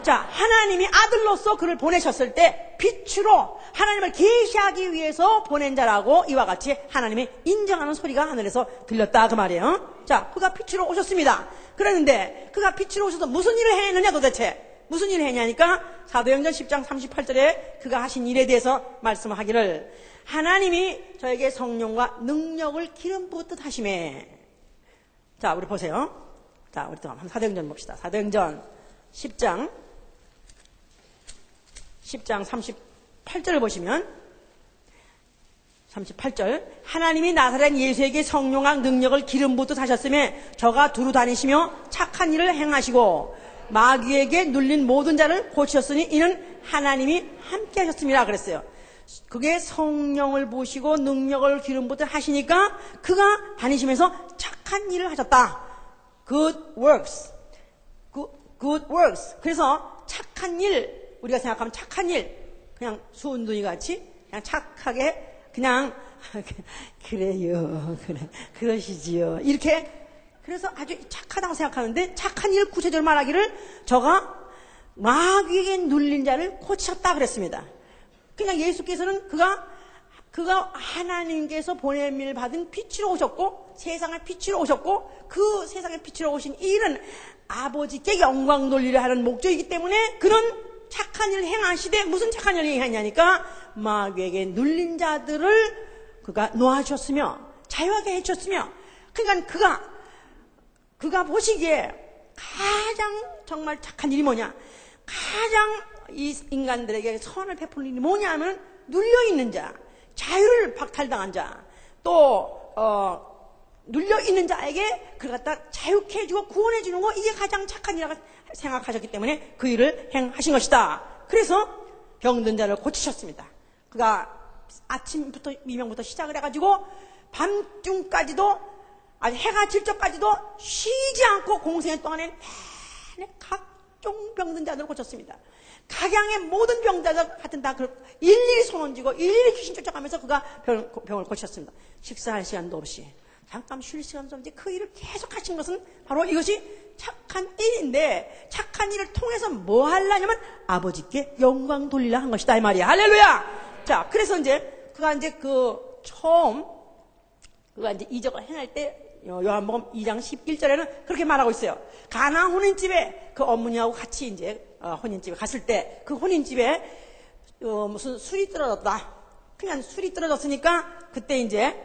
자, 하나님이 아들로서 그를 보내셨을 때 빛으로 하나님을 계시하기 위해서 보낸 자라고 이와 같이 하나님이 인정하는 소리가 하늘에서 들렸다 그 말이에요. 자, 그가 빛으로 오셨습니다. 그랬는데 그가 빛으로 오셔서 무슨 일을 했느냐 도대체 무슨 일을 했냐니까 사도행전 10장 38절에 그가 하신 일에 대해서 말씀하기를 하나님이 저에게 성령과 능력을 기름 부었듯 하심에. 자, 우리 보세요. 자, 우리 또 한번 사도행전 봅시다. 사도행전 10장 38절을 보시면 38절 하나님이 나사렛 예수에게 성령과 능력을 기름 부듯 하셨음에 저가 두루 다니시며 착한 일을 행하시고 마귀에게 눌린 모든 자를 고치셨으니 이는 하나님이 함께 하셨습니다 그랬어요. 그게 성령을 부으시고 능력을 기름 부듯 하시니까 그가 다니시면서 착한 일을 하셨다. Good works. Good works. 그래서 착한 일, 우리가 생각하면 착한 일, 그냥 수은둥이 같이 그냥 착하게 그냥 그래요, 그러시지요. 이렇게 그래서 아주 착하다고 생각하는데 착한 일 구체적으로 말하기를 저가 마귀에게 눌린 자를 고치셨다 그랬습니다. 그냥 예수께서는 그가 하나님께서 보냄을 받은 빛으로 오셨고 세상의 빛으로 오셨고 그 세상의 빛으로 오신 이 일은 아버지께 영광 돌리려 하는 목적이기 때문에 그런 착한 일을 행하시되 무슨 착한 일을 행하냐니까 마귀에게 눌린 자들을 그가 놓아주셨으며 자유하게 해주셨으며 그러니까 그가 보시기에 가장 정말 착한 일이 뭐냐 가장 이 인간들에게 선을 베푸는 일이 뭐냐 하면 눌려있는 자 자유를 박탈당한 자 또 눌려있는 자에게 그걸 갖다 자유케 해주고 구원해 주는 거 이게 가장 착한 일이라고 생각하셨기 때문에 그 일을 행하신 것이다. 그래서 병든 자를 고치셨습니다. 그가 아침부터 미명부터 시작을 해가지고 밤중까지도 아주 해가 질 적까지도 쉬지 않고 공생의 동안에 각종 병든 자들을 고쳤습니다. 각양의 모든 병자들 하여튼 다 일일이 손 얹고 일일이 귀신 쫓아가면서 그가 병을 고쳤습니다. 식사할 시간도 없이 잠깐 쉴 시간도 없이 그 일을 계속 하신 것은 바로 이것이 착한 일인데 착한 일을 통해서 뭐 하려냐면 아버지께 영광 돌리려 한 것이다 이 말이야. 할렐루야. 자, 그래서 이제 그가 이제 그가 이제 이적을 행할 때 요한복음 2장 11절에는 그렇게 말하고 있어요. 가나 혼인집에 그 어머니하고 같이 이제 혼인집에 갔을 때 그 혼인집에 무슨 술이 떨어졌다. 그냥 술이 떨어졌으니까 그때 이제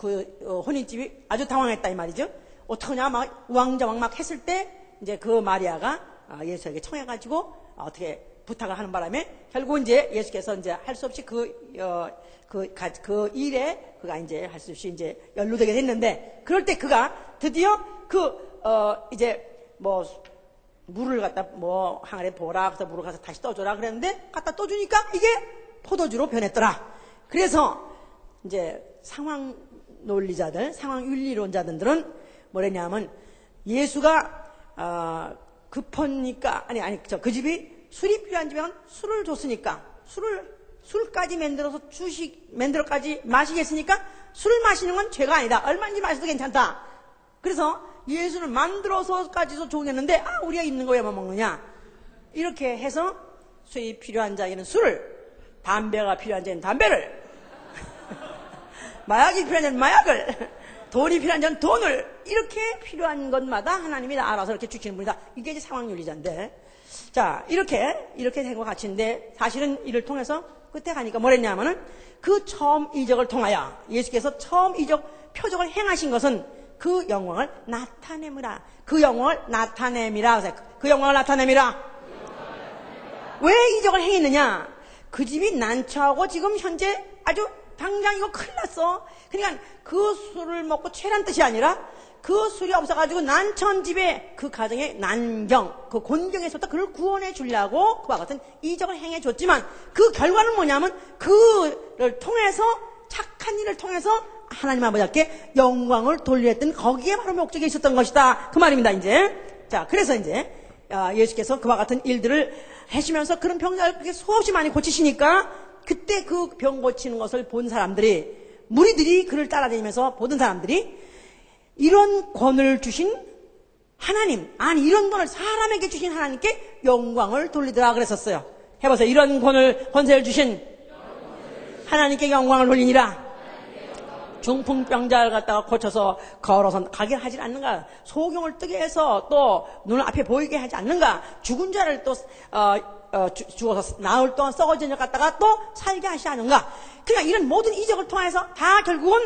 혼인집이 아주 당황했다 이 말이죠. 어떡하냐 막 우왕좌왕 막 했을 때 이제 그 마리아가 예수에게 청해가지고 어떻게 부탁을 하는 바람에 결국 이제 예수께서 이제 할 수 없이 그 일에 그가 이제 할 수 없이 이제 연루되게 됐는데 그럴 때 그가 드디어 이제 뭐 물을 갖다 뭐 항아리에 보라 그래서 물을 가서 다시 떠줘라 그랬는데 갖다 떠주니까 이게 포도주로 변했더라. 그래서 이제 상황 논리자들, 상황 윤리론자들은 뭐랬냐면 예수가 급하니까 그 집이 술이 필요한 집에 술을 줬으니까 술까지 만들어까지 마시겠으니까 술을 마시는 건 죄가 아니다. 얼마든지 마셔도 괜찮다. 그래서 예수를 만들어서까지도 좋겠는데 우리가 있는 거야만 먹느냐. 이렇게 해서 술이 필요한 자에게는 술을, 담배가 필요한 자에는 담배를, 마약이 필요한 자는 마약을, 돈이 필요한 자는 돈을, 이렇게 필요한 것마다 하나님이 알아서 이렇게 주시는 분이다. 이게 이제 상황윤리자인데, 자, 이렇게 된 것 같은데, 사실은 이를 통해서 끝에 가니까 뭐랬냐면은, 그 처음 이적을 통하여 예수께서 처음 표적을 행하신 것은 그 영광을 나타내미라. 그 영광을 나타내미라. 그 영광을 나타내미라. 왜 이적을 행했느냐? 그 집이 난처하고 지금 현재 아주 당장 이거 큰일 났어. 그러니까 그 술을 먹고 취란 뜻이 아니라 그 술이 없어가지고 난처한 집에 그 가정의 난경, 그 곤경에서부터 그를 구원해 주려고 그와 같은 이적을 행해 줬지만 그 결과는 뭐냐면 그를 통해서 착한 일을 통해서 하나님 아버지께 영광을 돌렸던 거기에 바로 목적이 있었던 것이다. 그 말입니다, 이제. 자, 그래서 이제 예수께서 그와 같은 일들을 하시면서 그런 병자를 그렇게 수없이 많이 고치시니까 그때 그 병 고치는 것을 본 사람들이, 무리들이 그를 따라다니면서 보던 사람들이 이런 권을 주신 하나님, 이런 권을 사람에게 주신 하나님께 영광을 돌리더라 그랬었어요. 해보세요. 이런 권세를 주신 하나님께 영광을 돌리니라. 중풍병자를 갖다가 고쳐서 걸어서 가게 하지 않는가? 소경을 뜨게 해서 또 눈앞에 보이게 하지 않는가? 죽은 자를 또 죽어서 나흘 동안 썩어진 자 갖다가 또 살게 하지 않는가? 그러니까 이런 모든 이적을 통해서 다 결국은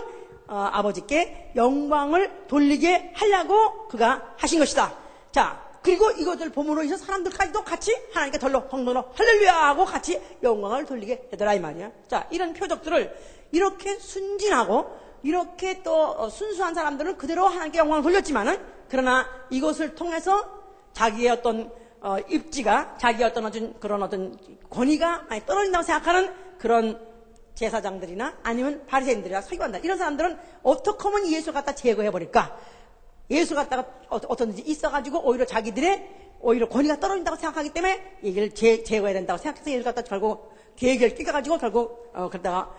아버지께 영광을 돌리게 하려고 그가 하신 것이다. 자, 그리고 이것을 보므로 인해서 사람들까지도 같이 하나님께 성도로 할렐루야 하고 같이 영광을 돌리게 되더라 이 말이야. 자, 이런 표적들을 이렇게 순진하고 이렇게 또 순수한 사람들은 그대로 하나님께 영광을 돌렸지만은, 그러나 이것을 통해서 자기의 어떤 입지가, 자기의 어떤 그런 권위가 많이 떨어진다고 생각하는 그런 제사장들이나 아니면 바리새인들이나 서기관들, 이런 사람들은 어떻게 하면 예수 갖다 제거해버릴까? 예수 갖다가 어떤지 있어가지고 오히려 자기들의 오히려 권위가 떨어진다고 생각하기 때문에 얘기를 제거해야 된다고 생각해서 예수 갖다 결국 계획을 끼가지고 결국 그러다가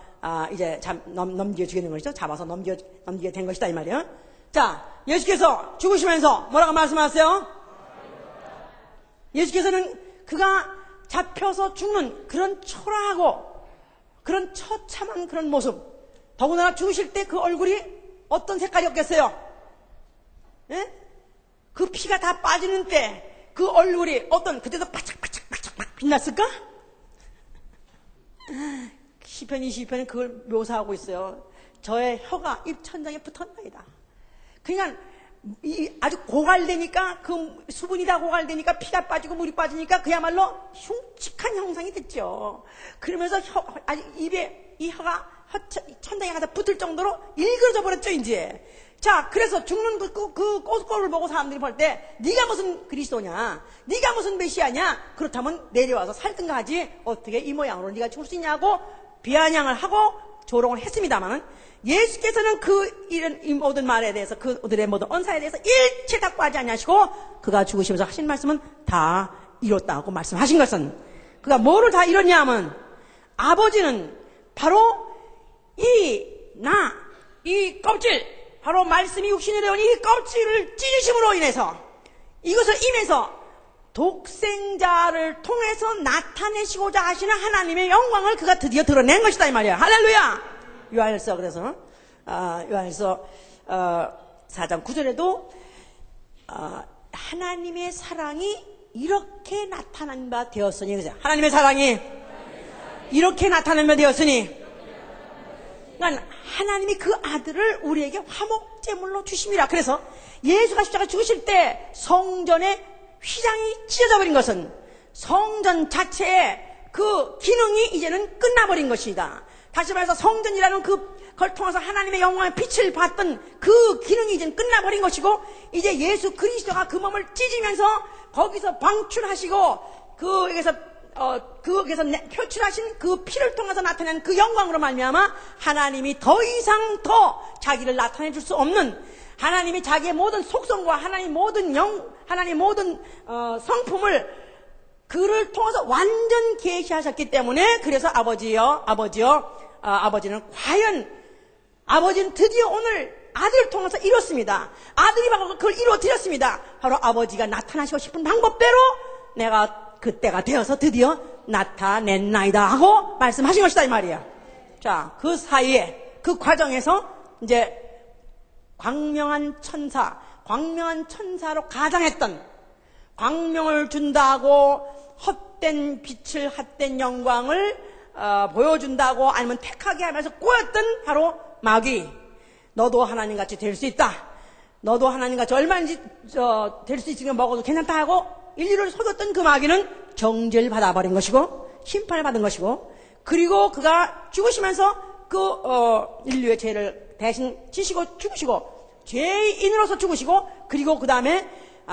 이제 넘겨주게 된 것이죠. 잡아서 넘기게 된 것이다 이 말이에요. 자, 예수께서 죽으시면서 뭐라고 말씀하세요? 예수께서는 그가 잡혀서 죽는 그런 초라하고 그런 처참한 그런 모습, 더군다나 죽으실 때 그 얼굴이 어떤 색깔이었겠어요? 예? 그 피가 다 빠지는 때 그 얼굴이 그때도 바짝바짝 빛났을까? 시편 22편은 그걸 묘사하고 있어요. 저의 혀가 입천장에 붙었나이다. 그냥 아주 고갈되니까, 그 수분이 다 고갈되니까 피가 빠지고 물이 빠지니까 그야말로 흉측한 형상이 됐죠. 그러면서 입에 이 혀가 천장에 가다 붙을 정도로 일그러져 버렸죠 이제. 자, 그래서 죽는 그 꼬스꼬를 보고 사람들이 볼 때 네가 무슨 그리스도냐, 네가 무슨 메시아냐, 그렇다면 내려와서 살든가 하지 어떻게 이 모양으로 네가 죽을 수 있냐고 비아냥을 하고 조롱을 했습니다만은, 예수께서는 이 모든 말에 대해서, 그들의 모든 언사에 대해서 일체 닥과하지 아니하시고 그가 죽으시면서 하신 말씀은 다 이뤘다고 말씀하신 것은, 그가 뭐를 다 이뤘냐 하면 아버지는 바로 이 껍질, 바로 말씀이 육신이 되어 이 껍질을 찢으심으로 인해서 이것을 임해서 독생자를 통해서 나타내시고자 하시는 하나님의 영광을 그가 드디어 드러낸 것이다 이 말이야. 할렐루야. 요한일서, 그래서 요한일서 4장 9절에도 하나님의 사랑이 이렇게 나타난 바 되었으니, 그죠? 하나님의 사랑이 이렇게 나타난 바 되었으니, 그러니까 하나님이 그 아들을 우리에게 화목제물로 주심이라. 그래서 예수가 십자가 죽으실 때 성전의 휘장이 찢어져 버린 것은 성전 자체의 그 기능이 이제는 끝나버린 것이다. 다시 말해서 성전이라는 그걸 통해서 하나님의 영광의 빛을 봤던 그 기능이 이제는 끝나버린 것이고, 이제 예수 그리스도가 그 몸을 찢으면서 거기서 방출하시고 거기서 표출하신 그 피를 통해서 나타낸 그 영광으로 말미암아 하나님이 더 이상 더 자기를 나타내 줄 수 없는 하나님이 자기의 모든 속성과 하나님의 모든 하나님의 모든 성품을 그를 통해서 완전 계시하셨기 때문에 그래서 아버지는 과연 아버지는 드디어 오늘 아들을 통해서 이뤘습니다. 아들이 바로 그걸 이루어드렸습니다. 바로 아버지가 나타나시고 싶은 방법대로 내가 그때가 되어서 드디어 나타냈나이다 하고 말씀하신 것이다 이 말이야. 자, 그 사이에 그 과정에서 이제 광명한 천사로 가장했던 광명을 준다고 헛된 빛을 헛된 영광을 보여준다고 아니면 택하게 하면서 꼬였던 바로 마귀. 너도 하나님같이 될 수 있다. 너도 하나님같이 얼마든지 될 수 있으면 먹어도 괜찮다 하고 인류를 속였던 그 마귀는 정죄를 받아버린 것이고 심판을 받은 것이고, 그리고 그가 죽으시면서 인류의 죄를 대신 지시고 죽으시고 죄인으로서 죽으시고, 그리고 그 다음에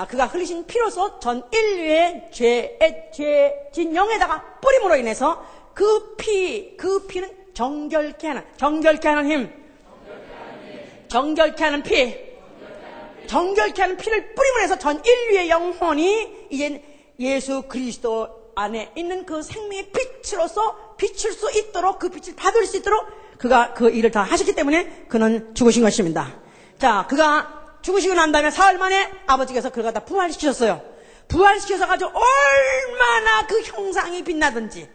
그가 흘리신 피로서 전 인류의 죄진 영에다가 뿌림으로 인해서 그 피는 정결케 하는 힘, 정결케 하는 피를 뿌림으로 해서 전 인류의 영혼이 이제 예수 그리스도 안에 있는 그 생명의 빛으로서 비출 수 있도록, 그 빛을 받을 수 있도록 그가 그 일을 다 하셨기 때문에 그는 죽으신 것입니다. 자, 그가 죽으시고 난 다음에 사흘 만에 아버지께서 그를 갖다 부활시키셨어요. 부활시켜서 가지고 얼마나 그 형상이 빛나든지,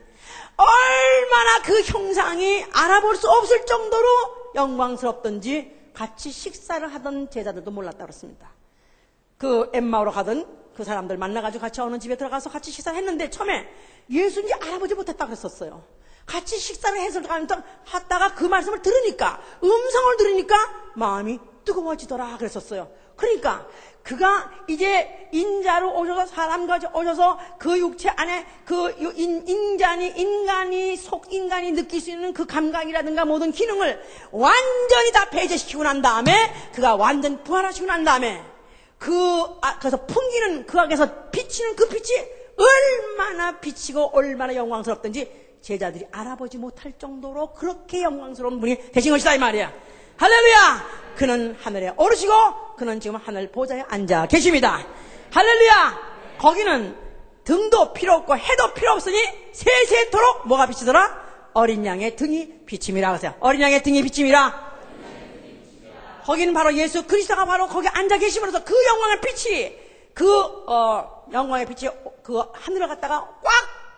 얼마나 그 형상이 알아볼 수 없을 정도로 영광스럽던지 같이 식사를 하던 제자들도 몰랐다고 그랬습니다. 그 엠마오로 가던 그 사람들 만나가지고 같이 어느 집에 들어가서 같이 식사를 했는데 처음에 예수인지 알아보지 못했다고 그랬었어요. 같이 식사를 해서 하다가 그 말씀을 들으니까, 음성을 들으니까 마음이 뜨거워지더라 그랬었어요. 그러니까 그가 이제 인자로 오셔서 사람과 오셔서 그 육체 안에 인간이 속인간이 느낄 수 있는 그 감각이라든가 모든 기능을 완전히 다 배제시키고 난 다음에 그가 완전 부활하시고 난 다음에 그래서 풍기는 그 안에서 비치는 그 빛이 얼마나 비치고 얼마나 영광스럽든지 제자들이 알아보지 못할 정도로 그렇게 영광스러운 분이 되신 것이다 이 말이야. 할렐루야! 그는 하늘에 오르시고 그는 지금 하늘 보좌에 앉아 계십니다. 할렐루야! 거기는 등도 필요 없고 해도 필요 없으니 세세토록 뭐가 비치더라? 어린 양의 등이 비침이라 하세요. 어린 양의 등이 비침이라. 거기는 바로 예수 그리스도가 바로 거기 앉아 계심으로써 그 영광의 빛이 영광의 빛이 그 하늘을 갖다가 꽉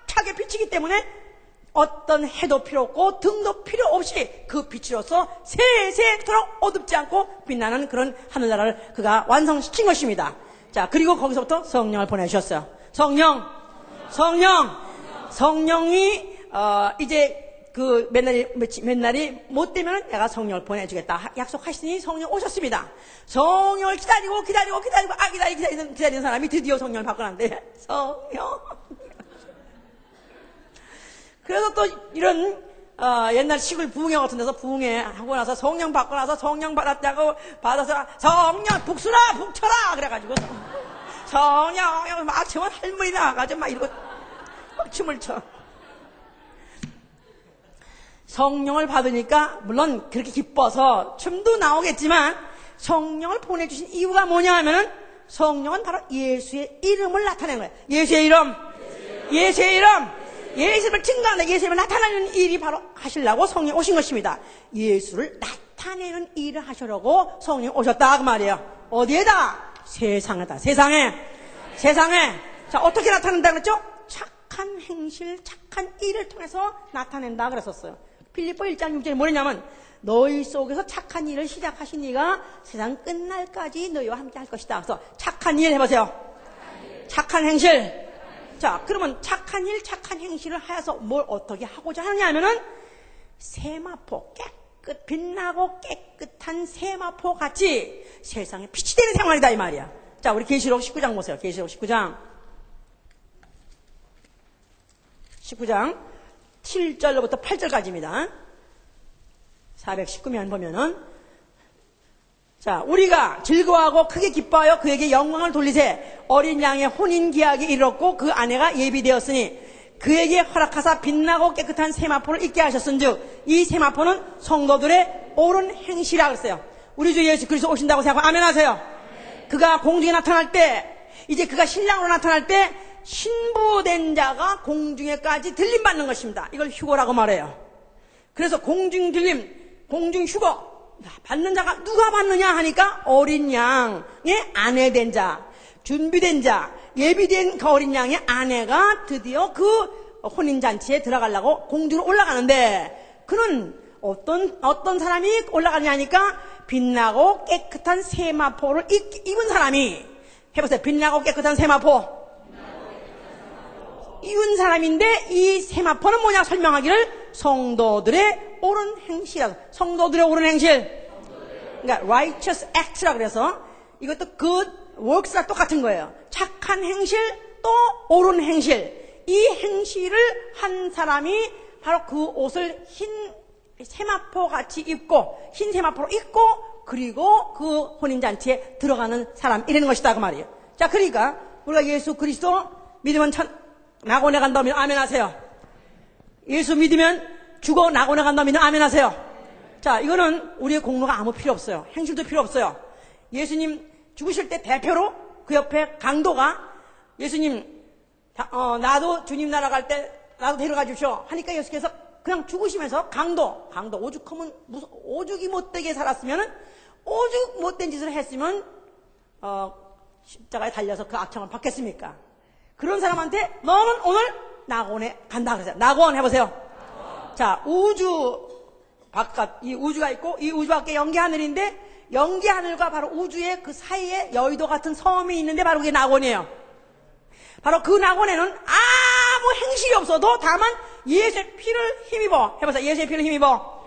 차게 비치기 때문에 어떤 해도 필요 없고 등도 필요 없이 그 빛으로서 세세토록 어둡지 않고 빛나는 그런 하늘나라를 그가 완성시킨 것입니다. 자, 그리고 거기서부터 성령을 보내주셨어요. 성령이 이제 그 몇 날이 못 되면 내가 성령을 보내주겠다 약속하시니 성령 오셨습니다. 성령을 기다리고 기다리는 사람이 드디어 성령을 받고 난데 성령. 그래서 또 이런 옛날 시골 부흥회 같은 데서 부흥회 하고 나서 성령 받고 나서 성령 받았다고 받아서 성령 북수라 북쳐라 그래가지고 성령 막 치면 할머니 나와가지고 막 이러고 막 춤을 춰. 성령을 받으니까 물론 그렇게 기뻐서 춤도 나오겠지만 성령을 보내주신 이유가 뭐냐 하면은 성령은 바로 예수의 이름을 나타내는 거예요. 예수의 이름을 증거한다. 예수님을 나타내는 일이 바로 하시려고 성령이 오신 것입니다. 예수를 나타내는 일을 하시려고 성령이 오셨다 그 말이에요. 어디에다? 세상에다. 세상에. 자, 어떻게 나타낸다 그랬죠? 착한 행실, 착한 일을 통해서 나타낸다 그랬었어요. 빌립보 1장 6절에 뭐냐면 너희 속에서 착한 일을 시작하신 이가 세상 끝날까지 너희와 함께 할 것이다. 그래서 착한 일 해보세요. 착한 행실. 자, 그러면 착한 일, 착한 행실을 하여서 뭘 어떻게 하고자 하냐면은 세마포, 빛나고 깨끗한 세마포 같이 세상에 빛이 되는 생활이다 이 말이야. 자, 우리 계시록 19장 보세요. 계시록 19장 7절로부터 8절까지입니다. 419면 보면은 자, 우리가 즐거워하고 크게 기뻐하여 그에게 영광을 돌리세. 어린 양의 혼인기약이 이르렀고 그 아내가 예비되었으니 그에게 허락하사 빛나고 깨끗한 세마포를 입게 하셨은즉 이 세마포는 성도들의 옳은 행실이라 그랬어요. 우리 주 예수 그리스도 오신다고 생각하고 아멘 하세요. 그가 공중에 나타날 때, 이제 그가 신랑으로 나타날 때 신부된 자가 공중에까지 들림받는 것입니다. 이걸 휴거라고 말해요. 그래서 공중 들림, 공중 휴거 받는 자가 누가 받느냐 하니까 어린 양의 아내된 자, 준비된 자, 예비된 그 어린 양의 아내가 드디어 그 혼인잔치에 들어가려고 공중으로 올라가는데, 그는 어떤 사람이 올라가느냐 하니까 빛나고 깨끗한 세마포를 입은 사람이, 해보세요. 빛나고 깨끗한 세마포 입은 사람인데, 이 세마포는 뭐냐 설명하기를 성도들의 옳은 행실이라고. 성도들의 옳은 행실, 그러니까 righteous acts라 그래서 이것도 good works랑 똑같은 거예요. 착한 행실 또 옳은 행실, 이 행실을 한 사람이 바로 그 옷을 흰 세마포 같이 입고, 흰 세마포로 입고, 그리고 그 혼인잔치에 들어가는 사람, 이라는 것이다 그 말이에요. 자, 그러니까 우리가 예수 그리스도 믿으면 낙원에 간다면 아멘 하세요. 예수 믿으면 죽어 낙원에 간다면 아멘 하세요. 자, 이거는 우리의 공로가 아무 필요 없어요. 행실도 필요 없어요. 예수님 죽으실 때 대표로 그 옆에 강도가 예수님 나도 주님 나라 갈 때 나도 데려가 주십시오 하니까 예수께서 그냥 죽으시면서 강도 오죽하면 오죽이 못되게 살았으면, 오죽 못된 짓을 했으면 십자가에 달려서 그 악청을 받겠습니까? 그런 사람한테 너는 오늘 낙원에 간다 그러세요. 낙원 해보세요. 자, 우주 바깥, 이 우주가 있고 이 우주 밖에 연기하늘인데, 연기하늘과 바로 우주의 그 사이에 여의도 같은 섬이 있는데 바로 그게 낙원이에요. 바로 그 낙원에는 아무 행실이 없어도 다만 예수의 피를 힘입어, 해보세요. 예수의 피를 힘입어.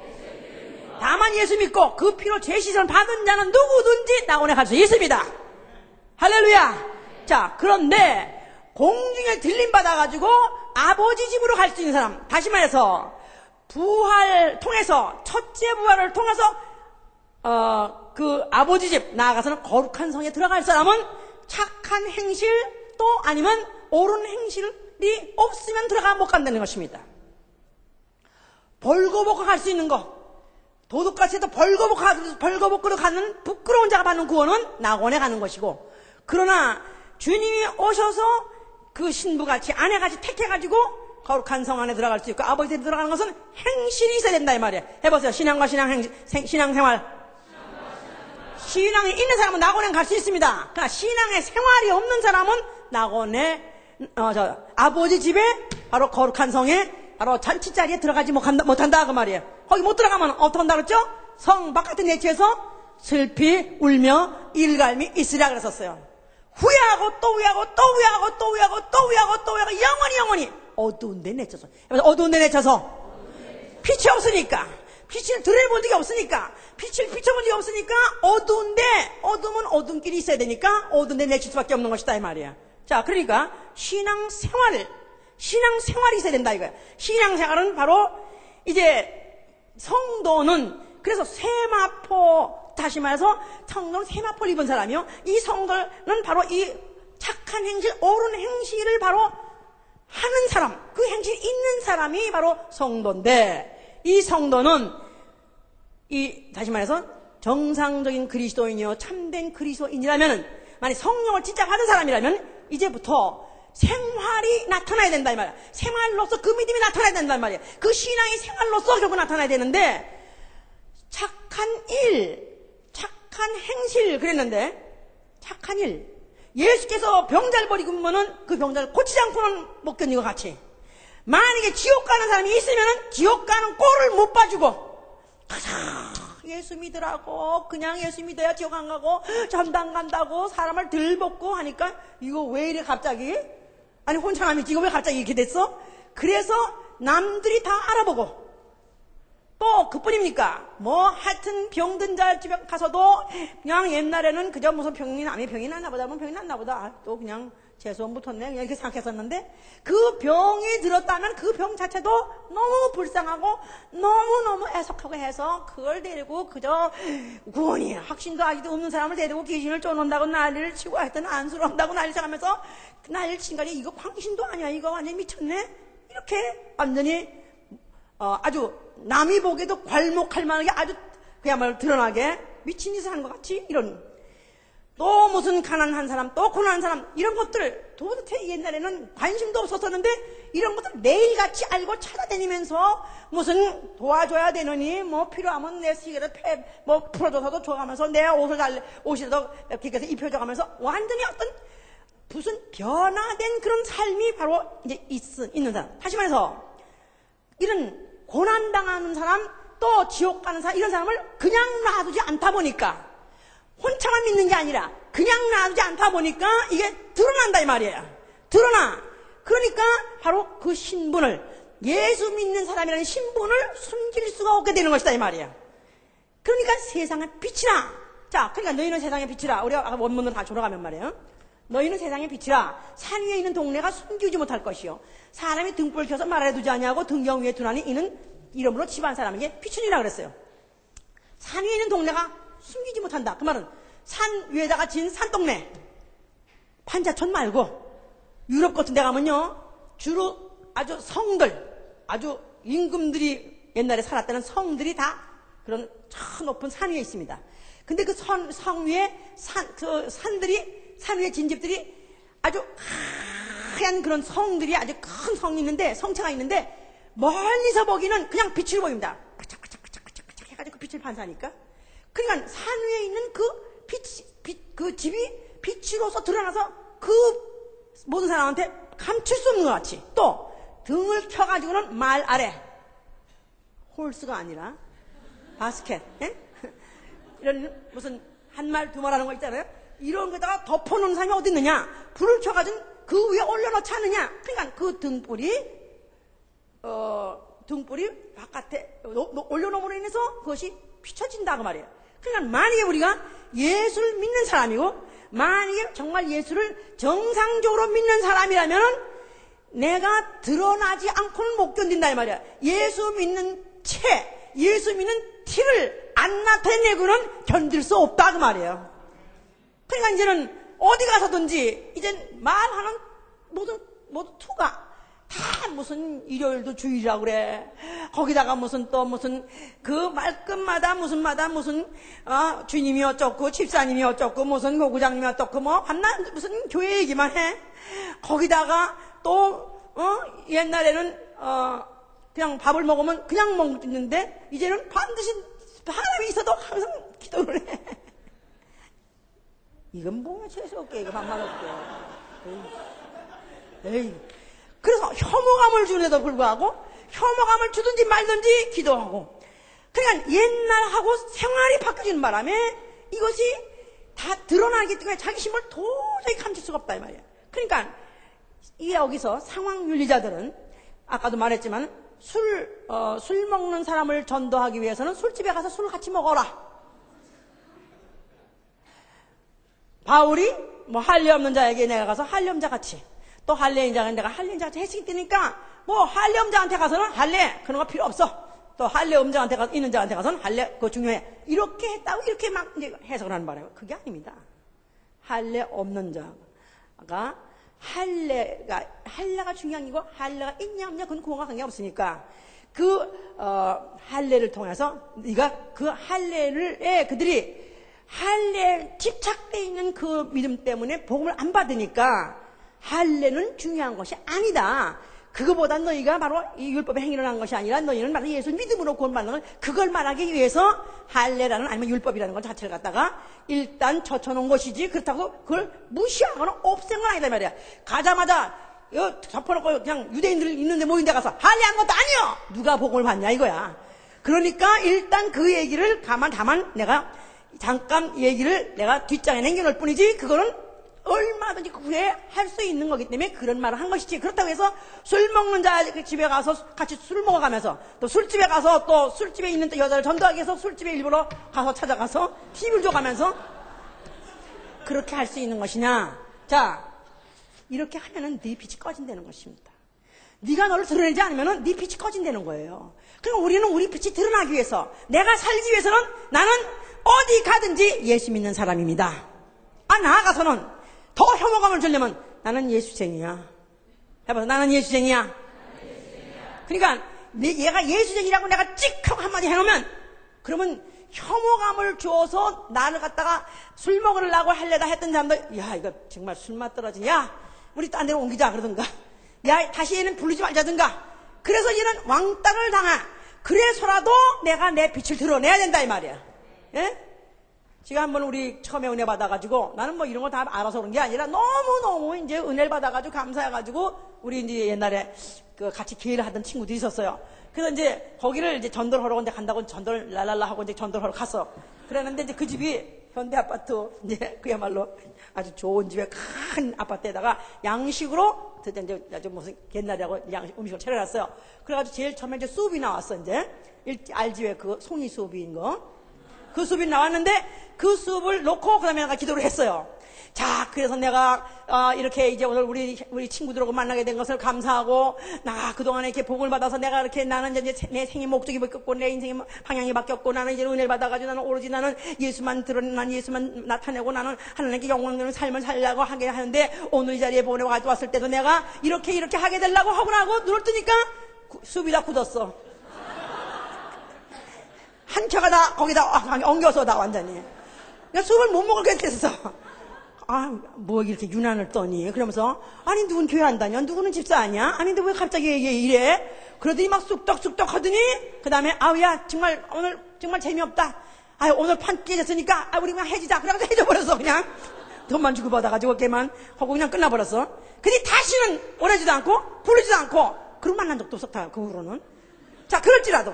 다만 예수 믿고 그 피로 죄 씻음을 받은 자는 누구든지 낙원에 갈 수 있습니다. 할렐루야. 자, 그런데 공중에 들림받아가지고 아버지 집으로 갈 수 있는 사람, 다시 말해서 부활 통해서, 첫째 부활을 통해서 그 아버지 집 나아가서는 거룩한 성에 들어갈 사람은 착한 행실 또 아니면 옳은 행실이 없으면 못 간다는 것입니다. 벌거벗고 갈 수 있는 거, 도둑같이 해도 벌거벗고 가는 부끄러운 자가 받는 구원은 낙원에 가는 것이고, 그러나 주님이 오셔서 그 신부같이 아내같이 택해가지고 거룩한 성 안에 들어갈 수 있고 아버지 집에 들어가는 것은 행실이 있어야 된다 이 말이에요. 해보세요. 신앙과 신앙생활. 신앙이 있는 사람은 낙원에 갈 수 있습니다. 그러니까 신앙의 생활이 없는 사람은 낙원에 아버지 집에 바로 거룩한 성에 바로 잔치자리에 들어가지 못한다 그 말이에요. 거기 못 들어가면 어떻게 한다 그랬죠? 성 바깥에 내치에서 슬피 울며 일갈미 있으라 그랬었어요. 후회하고 또 후회하고 또 후회하고 또 후회하고 또 후회하고 또 후회하고 영원히 어두운 데 내쳐서, 어두운 데 내쳐서 빛이 없으니까, 빛을 들여본 적이 없으니까, 빛을 비춰본 적이 없으니까 어두우면 어두운 길이 있어야 되니까 어두운 데 내칠 수밖에 없는 것이다 이 말이야. 자, 그러니까 신앙생활이 있어야 된다 이거야. 신앙생활은 바로 이제 성도는, 그래서 세마포, 다시 말해서 성도는 세마포를 입은 사람이요, 이 성도는 바로 이 착한 행실, 옳은 행실을 바로 하는 사람, 그 행실이 있는 사람이 바로 성도인데, 이 성도는 다시 말해서 정상적인 그리스도인이요 참된 그리스도인이라면, 만약 성령을 진짜 받은 사람이라면 이제부터 생활이 나타나야 된다 이 말이야. 생활로서 그 믿음이 나타나야 된다 이 말이야. 그 신앙이 생활로서 결국 나타나야 되는데, 착한 일, 착한 행실 그랬는데, 착한 일, 예수께서 병자를 버리고 보면은 그 병자를 고치지 않고는 못 견디고 같이, 만약에 지옥 가는 사람이 있으면은 지옥 가는 꼴을 못 봐주고 가자 예수 믿으라고, 그냥 예수 믿어야 지옥 안 가고 전당 간다고 사람을 들볶고 하니까 이거 왜 이래 갑자기, 아니 혼자 남이지 이거 왜 갑자기 이렇게 됐어? 그래서 남들이 다 알아보고, 또 그뿐입니까? 하여튼 병든 자 집에 가서도 그냥 옛날에는 그저 무슨 남의 병이 났나 보다, 또 그냥 재수원 붙었네, 그냥 이렇게 생각했었는데, 그 병이 들었다면 그 병 자체도 너무 불쌍하고 너무너무 애석하고 해서 그걸 데리고 그저 구원이 확신도 아직도 없는 사람을 데리고 귀신을 쫓는다고 난리를 치고, 하여튼 안수한다고 난리를 쳐가면서 난리를 친 거지, 이거 광신도 아니야, 이거 완전히 미쳤네, 이렇게 완전히 아주 남이 보기에도 괄목할 만하게 아주 그야말로 드러나게 미친 짓을 하는 것 같이 이런 또 무슨 가난한 사람 또 고난한 사람 이런 것들 도대체 옛날에는 관심도 없었었는데 이런 것들 매일같이 알고 찾아다니면서 무슨 도와줘야 되느니 뭐 필요하면 내 시계를 뭐 풀어줘서도 줘가면서 내 옷이라도 이렇게 해서 입혀줘가면서 완전히 어떤 무슨 변화된 그런 삶이 바로 이제 있는 사람. 다시 말해서 이런 고난당하는 사람 또 지옥 가는 사람 이런 사람을 그냥 놔두지 않다 보니까 혼자만 믿는 게 아니라 그냥 놔두지 않다 보니까 이게 드러난다 이 말이에요. 드러나. 그러니까 바로 그 신분을 예수 믿는 사람이라는 신분을 숨길 수가 없게 되는 것이다 이 말이에요. 그러니까 세상의 빛이라. 자, 그러니까 너희는 세상의 빛이라. 우리가 아까 원문으로 다 졸아가면 말이에요. 너희는 세상의 빛이라. 산 위에 있는 동네가 숨기지 못할 것이요. 사람이 등불을 켜서 말해두지 아니하고 등경 위에 두나니 이는 이름으로 집안 사람에게 비추니라 그랬어요. 산 위에 있는 동네가 숨기지 못한다. 그 말은 산 위에다가 진 산동네. 판자촌 말고 유럽 같은 데 가면요. 주로 아주 성들, 아주 임금들이 옛날에 살았다는 성들이 다 그런 저 높은 산 위에 있습니다. 근데 그 성 위에 산 위에 진 집들이 아주 하얀 그런 성들이 아주 큰 성이 있는데, 성체가 있는데, 멀리서 보기는 그냥 빛으로 보입니다. 끄적끄적 해가지고 그 빛을 반사하니까. 그러니까 산 위에 있는 그 집이 빛으로서 드러나서 그 모든 사람한테 감출 수 없는 것 같이. 또, 등을 켜가지고는 말 아래. 홀스가 아니라, 바스켓. 이런 무슨 한 말, 두 말 하는 거 있잖아요. 이런 거다가 덮어놓은 사람이 어디 있느냐? 불을 켜가지고 그 위에 올려놓지 않느냐? 그러니까 그 등불이 바깥에 올려놓음으로 인해서 그것이 비춰진다 그 말이에요. 그러니까 만약에 우리가 예수를 믿는 사람이고 만약에 정말 예수를 정상적으로 믿는 사람이라면 내가 드러나지 않고는 못 견딘다 이 말이야. 예수 믿는 예수 믿는 티를 안 나타내고는 견딜 수 없다 그 말이에요. 그러니까 이제는 어디 가서든지 이제 말하는 모두 투가 다 무슨 일요일도 주일이라고 그래. 거기다가 무슨 그 말끝마다 무슨 주님이 어쩌고 집사님이 어쩌고 무슨 고구장님이 어쩌고 뭐 한나 무슨 교회 얘기만 해. 거기다가 또 옛날에는 그냥 밥을 먹으면 그냥 먹는데 이제는 반드시 하나님이 있어도 항상 기도를 해. 이건 뭐야 재수없게 이거 밥만 없게. 에이. 그래서 혐오감을 주는데도 불구하고 혐오감을 주든지 말든지 기도하고. 그러니까 옛날하고 생활이 바뀌는 바람에 이것이 다 드러나기 때문에 자기 힘을 도저히 감출 수가 없다 이 말이야. 그러니까 이 여기서 상황윤리자들은 아까도 말했지만 술 먹는 사람을 전도하기 위해서는 술집에 가서 술을 같이 먹어라. 바울이 뭐 할례 없는 자에게 내가 가서 할례자 같이 또 할례인 자가 내가 할례인 자 같이 했기 때니까 뭐 할례 없는 자한테 가서는 할례 그런 거 필요 없어. 또 할례 없는 자한테 있는 자한테 가서는 할례 그거 중요해. 이렇게 했다고 이렇게 막 이제 해석을 하는 바람에 그게 아닙니다. 할례 없는 자가 할례가 중요한 이고 할례가 있냐 없냐 그건 그거와 관계없으니까 그 할례를 통해서 네가 그 할례를 그들이 할례에 집착되어 있는 그 믿음 때문에 복음을 안 받으니까 할례는 중요한 것이 아니다. 그거보다 너희가 바로 이 율법의 행위를 한 것이 아니라 너희는 바로 예수 믿음으로 구원받는 걸 그걸 말하기 위해서 할례라는 아니면 율법이라는 것 자체를 갖다가 일단 젖혀놓은 것이지 그렇다고 그걸 무시하거나 없앤 건 아니다 말이야. 가자마자 덮어놓고 그냥 유대인들 있는데 모인 데 가서 할례한 것도 아니요. 누가 복음을 받냐 이거야. 그러니까 일단 그 얘기를 다만 내가 잠깐 얘기를 내가 뒷장에 남겨놓을 뿐이지 그거는 얼마든지 그 후에 할 수 있는 거기 때문에 그런 말을 한 것이지. 그렇다고 해서 술 먹는 자 집에 가서 같이 술 먹어가면서 또 술집에 가서 또 술집에 있는 여자를 전도하기 위해서 술집에 일부러 가서 찾아가서 팁을 줘가면서 그렇게 할 수 있는 것이냐. 자, 이렇게 하면은 네 빛이 꺼진다는 것입니다. 네가 너를 드러내지 않으면은 네 빛이 꺼진다는 거예요. 그러니까 우리는 우리 빛이 드러나기 위해서 내가 살기 위해서는 나는 어디 가든지 예수 믿는 사람입니다. 나아가서는 더 혐오감을 주려면 나는 예수쟁이야. 해봐서 나는 예수쟁이야. 그러니까 얘가 예수쟁이라고 내가 찍 하고 한마디 해놓으면 그러면 혐오감을 주어서 나를 갖다가 술 먹으려고 하려다 했던 사람들, 야, 이거 정말 술맛 떨어지냐? 야, 우리 딴 데로 옮기자 그러든가, 야, 다시 얘는 부르지 말자든가. 그래서 얘는 왕따를 당하. 그래서라도 내가 내 빛을 드러내야 된다 이 말이야. 예? 제가 한번 우리 처음에 은혜 받아가지고, 나는 뭐 이런 거 다 알아서 그런 게 아니라 너무너무 이제 은혜를 받아가지고 감사해가지고, 우리 이제 옛날에 그 같이 기회를 하던 친구도 있었어요. 그래서 이제 거기를 이제 전도를 하러 간다고 전도를 랄랄라 하고 이제 전도를 하러 갔어. 그랬는데 이제 그 집이 현대 아파트, 이제 그야말로 아주 좋은 집에 큰 아파트에다가 양식으로, 이제 아주 무슨 옛날이라고 음식을 차려놨어요. 그래가지고 제일 처음에 이제 수업이 나왔어, 이제. 알지 왜 그 송이 수업인 거? 그 수업이 나왔는데 그 수업을 놓고 그다음에 내가 기도를 했어요. 자, 그래서 내가 이렇게 이제 오늘 우리 친구들하고 만나게 된 것을 감사하고, 나 그동안에 이렇게 복을 받아서 내가 이렇게 나는 이제 내 생의 목적이 바뀌었고 내 인생의 방향이 바뀌었고, 나는 이제 은혜를 받아가지고 나는 오로지 나는 예수만 드러난 예수만 나타내고 나는 하나님께 영광 되는 삶을 살려고 하게 하는데, 오늘 이 자리에 보내고 왔을 때도 내가 이렇게 하게 되려고 하고 눈을 뜨니까 수업이 다 굳었어. 한켜가 다 거기다 엉겨서 다 완전히. 그러니까 수업을 못 먹을 게 됐어. 뭐 이렇게 유난을 떠니? 그러면서, 아니, 누군 교회 안 다녀? 누구는 집사 아니야? 아닌데 왜 갑자기 이래? 그러더니 막 쑥떡쑥떡 하더니, 그 다음에, 야, 정말, 오늘 정말 재미없다. 오늘 판 깨졌으니까, 우리 그냥 해지자. 그래가지고 해줘버렸어, 그냥. 돈만 주고 받아가지고, 걔만 하고 그냥 끝나버렸어. 근데 다시는 오래지도 않고, 부르지도 않고, 그런 만난 적도 없었다, 그 후로는. 자, 그럴지라도,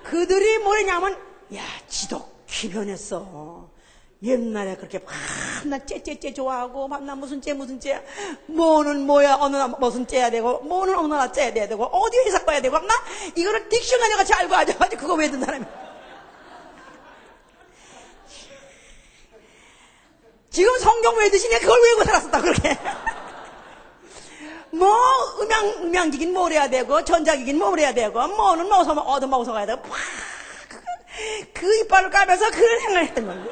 그들이 뭐냐면, 야, 지독히 변했어. 옛날에 그렇게 나 째째째 좋아하고, 나 무슨 째, 뭐는 뭐야, 어느 날 무슨 째야 되고, 뭐는 어느 날 째야 되고, 어디 회사 가야 되고, 나 이거를 딕셔너리 같이 알고 앉아가지고 그거 외든 사람이. 지금 성경 외드시니 그걸 외우고 살았었다, 그렇게. 뭐, 음향기긴 뭘 해야 되고, 전자기긴 뭘 해야 되고, 뭐는 얻어먹어서 가야 되고, 그 이빨을 까면서 그런 생각을 했던 건데.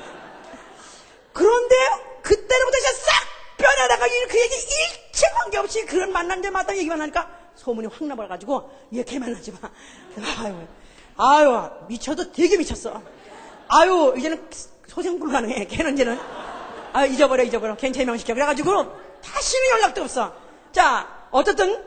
그런데, 그때로부터 이제 싹 변해다가 그 얘기 일체 관계없이 그런 만난 데마다 얘기만 하니까 소문이 확 나버려가지고, 얘 걔 만나지 마. 아유, 미쳐도 되게 미쳤어. 이제는 소생불가능해. 걔는 이제는. 잊어버려. 걔는 제명시켜. 그래가지고, 다시는 연락도 없어. 자, 어쨌든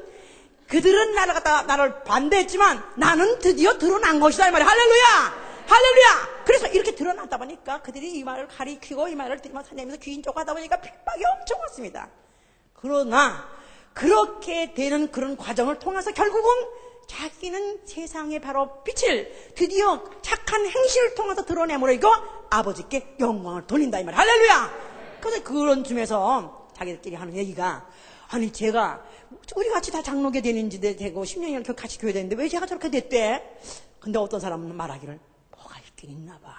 그들은 나를 반대했지만 나는 드디어 드러난 것이다 이 말이야. 할렐루야. 그래서 이렇게 드러나다 보니까 그들이 이 말을 가리키고 이 말을 사내면서 귀인 쪽 하다 보니까 핍박이 엄청 왔습니다. 그러나 그렇게 되는 그런 과정을 통해서 결국은 자기는 세상에 바로 빛을 드디어 착한 행실을 통해서 드러내므로 이거 아버지께 영광을 돌린다 이 말이야. 할렐루야. 그래서 그런 중에서 자기들끼리 하는 얘기가, 아니 제가 우리 같이 다 장로교 되는지 되고 10년이나 같이 교회 되는데 왜 제가 저렇게 됐대? 근데 어떤 사람은 말하기를, 뭐가 있긴 있나 봐.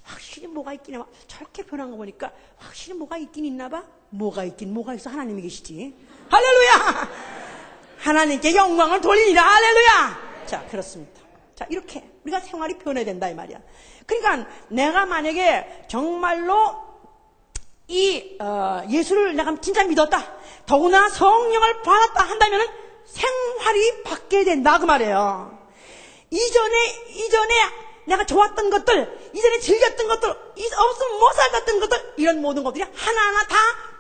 확실히 뭐가 있긴 있나 봐. 저렇게 변한 거 보니까 확실히 뭐가 있긴 있나 봐. 뭐가 있어? 하나님이 계시지. 할렐루야. 하나님께 영광을 돌리니라. 할렐루야. 자, 그렇습니다. 자, 이렇게 우리가 생활이 변해야 된다 이 말이야. 그러니까 내가 만약에 정말로 예수를 내가 진짜 믿었다, 더구나 성령을 받았다 한다면은 생활이 바뀌어야 된다 그 말이에요. 이전에 내가 좋았던 것들, 이전에 즐겼던 것들, 없으면 못 살았던 것들, 이런 모든 것들이 하나하나 다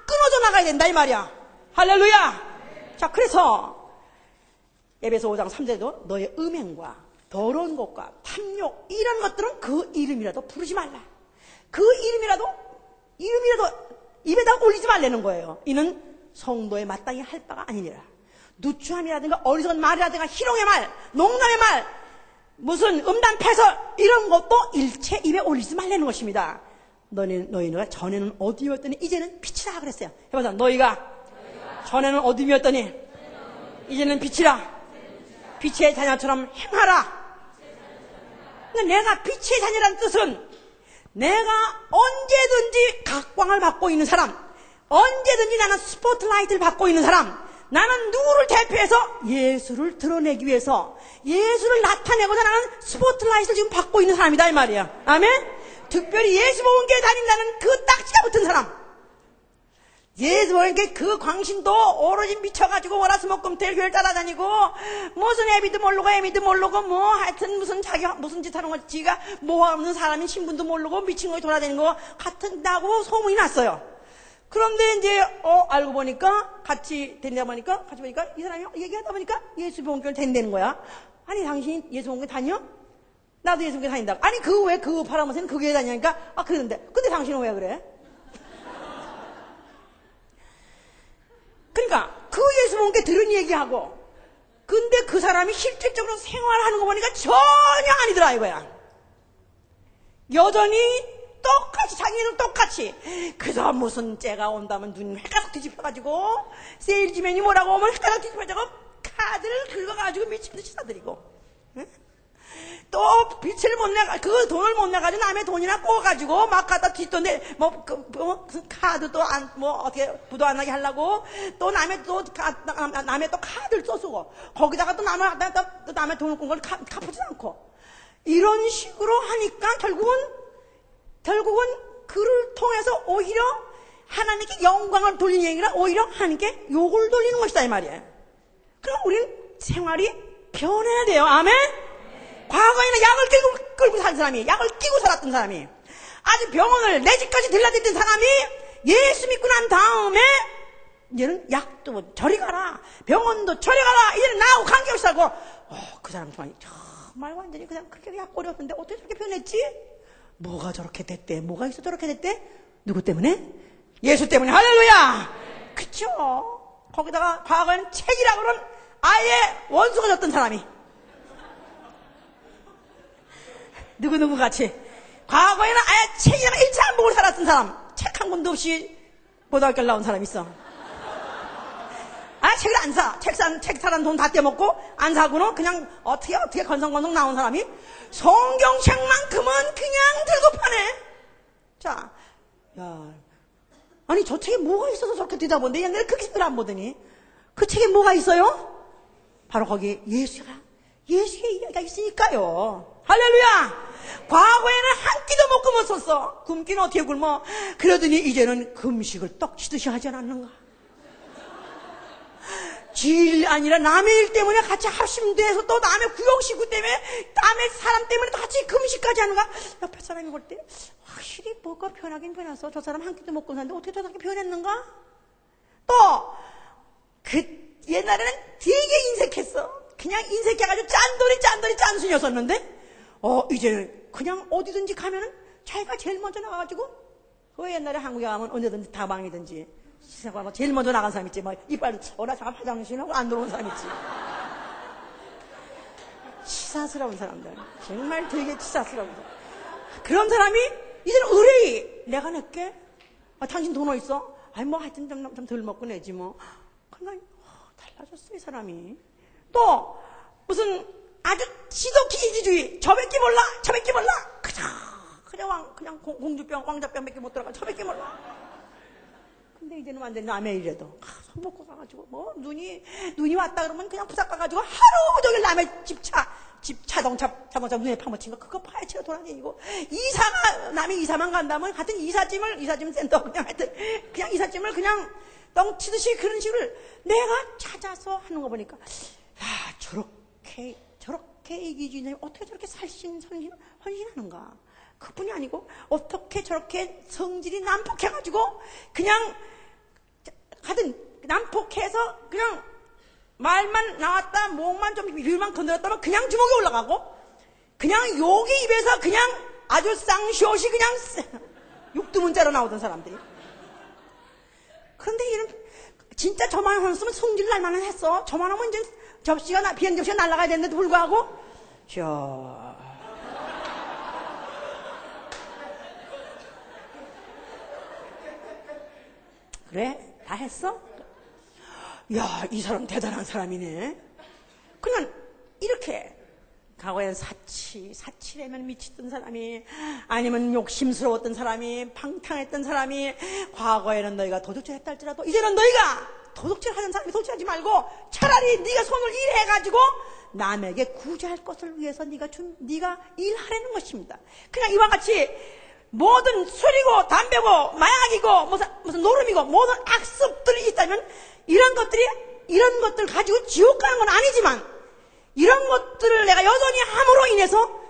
끊어져 나가야 된다 이 말이야. 할렐루야. 자, 그래서 에베소 5장 3절에도 너의 음행과 더러운 것과 탐욕 이런 것들은 그 이름이라도 부르지 말라. 그 이름이라도 입에다 올리지 말라는 거예요. 이는 성도에 마땅히 할 바가 아니니라. 누추함이라든가 어리석은 말이라든가 희롱의 말, 농담의 말, 무슨 음란 패설 이런 것도 일체 입에 올리지 말라는 것입니다. 너희가 전에는 어둠이었더니 이제는 빛이라 그랬어요. 해보자. 너희가 전에는 어둠이었더니 이제는 빛이라. 빛의 자녀처럼 행하라. 근데 내가 빛의 자녀라는 뜻은 내가 언제든지 각광을 받고 있는 사람, 언제든지 나는 스포트라이트를 받고 있는 사람, 나는 누구를 대표해서 예수를 드러내기 위해서 예수를 나타내고자 나는 스포트라이트를 지금 받고 있는 사람이다 이 말이야. 아멘. 특별히 예수 복음교회 다닌다는 그 딱지가 붙은 사람, 예수님께 그 광신도 오로지 미쳐가지고 월화수목금토일 교회를 따라다니고 무슨 애비도 모르고 애미도 모르고 뭐 하여튼 무슨 자기가 무슨 짓 하는 거 지가 뭐 하는 사람인 신분도 모르고 미친 거에 돌아다니는 거 같은다고 소문이 났어요. 그런데 이제 알고 보니까 같이 보니까 이 사람이 얘기하다 보니까 예수병원교를 된다는 거야. 아니 당신이 예수병원교 다녀? 나도 예수병원교 다닌다고. 아니 그 왜 그거 팔아먹으면 그 교회 다니니까 그러는데 근데 당신은 왜 그래? 그러니까 그 예수님께 들은 얘기하고 근데 그 사람이 실질적으로 생활하는 거 보니까 전혀 아니더라 이거야. 여전히 똑같이 자기는 똑같이 그저 무슨 째가 온다면 눈 헷가닥 뒤집혀가지고 세일즈맨이 뭐라고 하면 헷가닥 뒤집혀가지고 카드를 긁어가지고 미친듯이 사들이고 응? 또 빛을 못 내가 그 돈을 못 내가지고 남의 돈이나 꼬가지고 막 갖다 뒷돈에 무슨 카드도 안 뭐 어떻게 부도 안 나게 하려고 또 남의 또 카드를 또 쓰고 거기다가 또 남의 돈을 꾼 걸 갚지도 않고 이런 식으로 하니까 결국은 그를 통해서 오히려 하나님께 영광을 돌리는 얘기라 오히려 하나님께 욕을 돌리는 것이다 이 말이에요. 그럼 우리는 생활이 변해야 돼요. 아멘. 과거에는 약을 끌고 산 사람이 약을 끼고 살았던 사람이 아주 병원을 내 집까지 들려댔던 사람이 예수 믿고 난 다음에 이제는 약도 저리 가라 병원도 저리 가라 이제는 나하고 관계없이 살고 그 사람 정말 완전히 그냥 그렇게 약 꼬렸는데 어떻게 저렇게 변했지? 뭐가 저렇게 됐대? 뭐가 있어 저렇게 됐대? 누구 때문에? 예수 때문에. 할렐루야. 그쵸? 거기다가 과거에는 책이라고 그런 아예 원수가 졌던 사람이 누구 같이 과거에는 아예 책이랑 일체 안 보고 살았던 사람 책 한 권도 없이 고등학교 나온 사람 있어. 책을 안 사. 책 사는 돈 다 떼먹고 안 사고는 그냥 어떻게 건성건성 나온 사람이 성경책만큼은 그냥 들고 파네. 자, 야, 아니 저 책에 뭐가 있어서 저렇게 되다 보는데 옛날에 그렇게 책을 안 보더니 그 책에 뭐가 있어요? 바로 거기 예수의 이야기가 있으니까요. 할렐루야. 과거에는 한 끼도 못 굶었었어. 굶기는 어떻게 굶어? 그러더니 이제는 금식을 떡치듯이 하지 않았는가? 질 아니라 남의 일 때문에 같이 합심돼서 또 남의 구역식구 때문에 남의 사람 때문에 또 같이 금식까지 하는가? 옆에 사람이 볼 때 확실히 뭐가 변하긴 변했어. 저 사람 한 끼도 못 굶었는데 어떻게 저렇게 변했는가? 또 옛날에는 되게 인색했어. 그냥 인색해가지고 짠돌이 짠순이었었는데 이제는 그냥 어디든지 가면은 자기가 제일 먼저 나가가지고 그 옛날에 한국에 가면 언제든지 다방이든지 시사하고 제일 먼저 나간 사람 있지. 뭐 이빨 잠깐 화장실하고 안 들어온 사람 있지. 치사스러운 사람들. 정말 되게 치사스러운 사람. 그런 사람이 이제는 의뢰이 내가 낼게. 당신 돈 어딨어? 뭐 하여튼 좀 덜 먹고 내지 뭐. 그냥 달라졌어 이 사람이. 또 무슨 아주 지독히 이기주의. 저밖에 몰라. 그냥 공주병 왕자병밖에 못 들어가. 저밖에 몰라. 근데 이제는 완전히 남의 일에도 손 먹고 가가지고 뭐 눈이 왔다 그러면 그냥 부삭 가가지고 하루 종일 남의 자동차 눈에 파묻힌 거 그거 파헤치러 돌아다니고 남이 이사만 간다면 같은 이삿짐 센터 그냥 이삿짐을 그냥 덩치듯이 그런 식으로 내가 찾아서 하는 거 보니까 저렇게 이기주의는 어떻게 저렇게 헌신하는가? 그뿐이 아니고 어떻게 저렇게 성질이 난폭해가지고 그냥 하여튼 난폭해서 그냥 말만 나왔다 목만 좀 율만 건드렸다면 그냥 주먹에 올라가고 그냥 욕이 입에서 그냥 아주 쌍시옷이 그냥 육두문자로 나오던 사람들이. 그런데 얘는 진짜 저만 했으면 성질 날만은 했어. 저만 하면 이제 비행 접시가 날아가야 되는데도 불구하고 그래? 다 했어? 야, 이 사람 대단한 사람이네. 그냥 이렇게 과거엔 사치라면 미쳤던 사람이 아니면 욕심스러웠던 사람이 방탕했던 사람이 과거에는 너희가 도둑질 했다 할지라도 이제는 너희가 도둑질 하는 사람이 도둑질하지 말고 차라리 네가 손을 일해가지고 남에게 구제할 것을 위해서 네가 일하라는 것입니다. 그냥 이와 같이 모든 술이고 담배고 마약이고 무슨 노름이고 모든 악습들이 있다면 이런 것들 가지고 지옥 가는 건 아니지만 이런 것들을 내가 여전히 함으로 인해서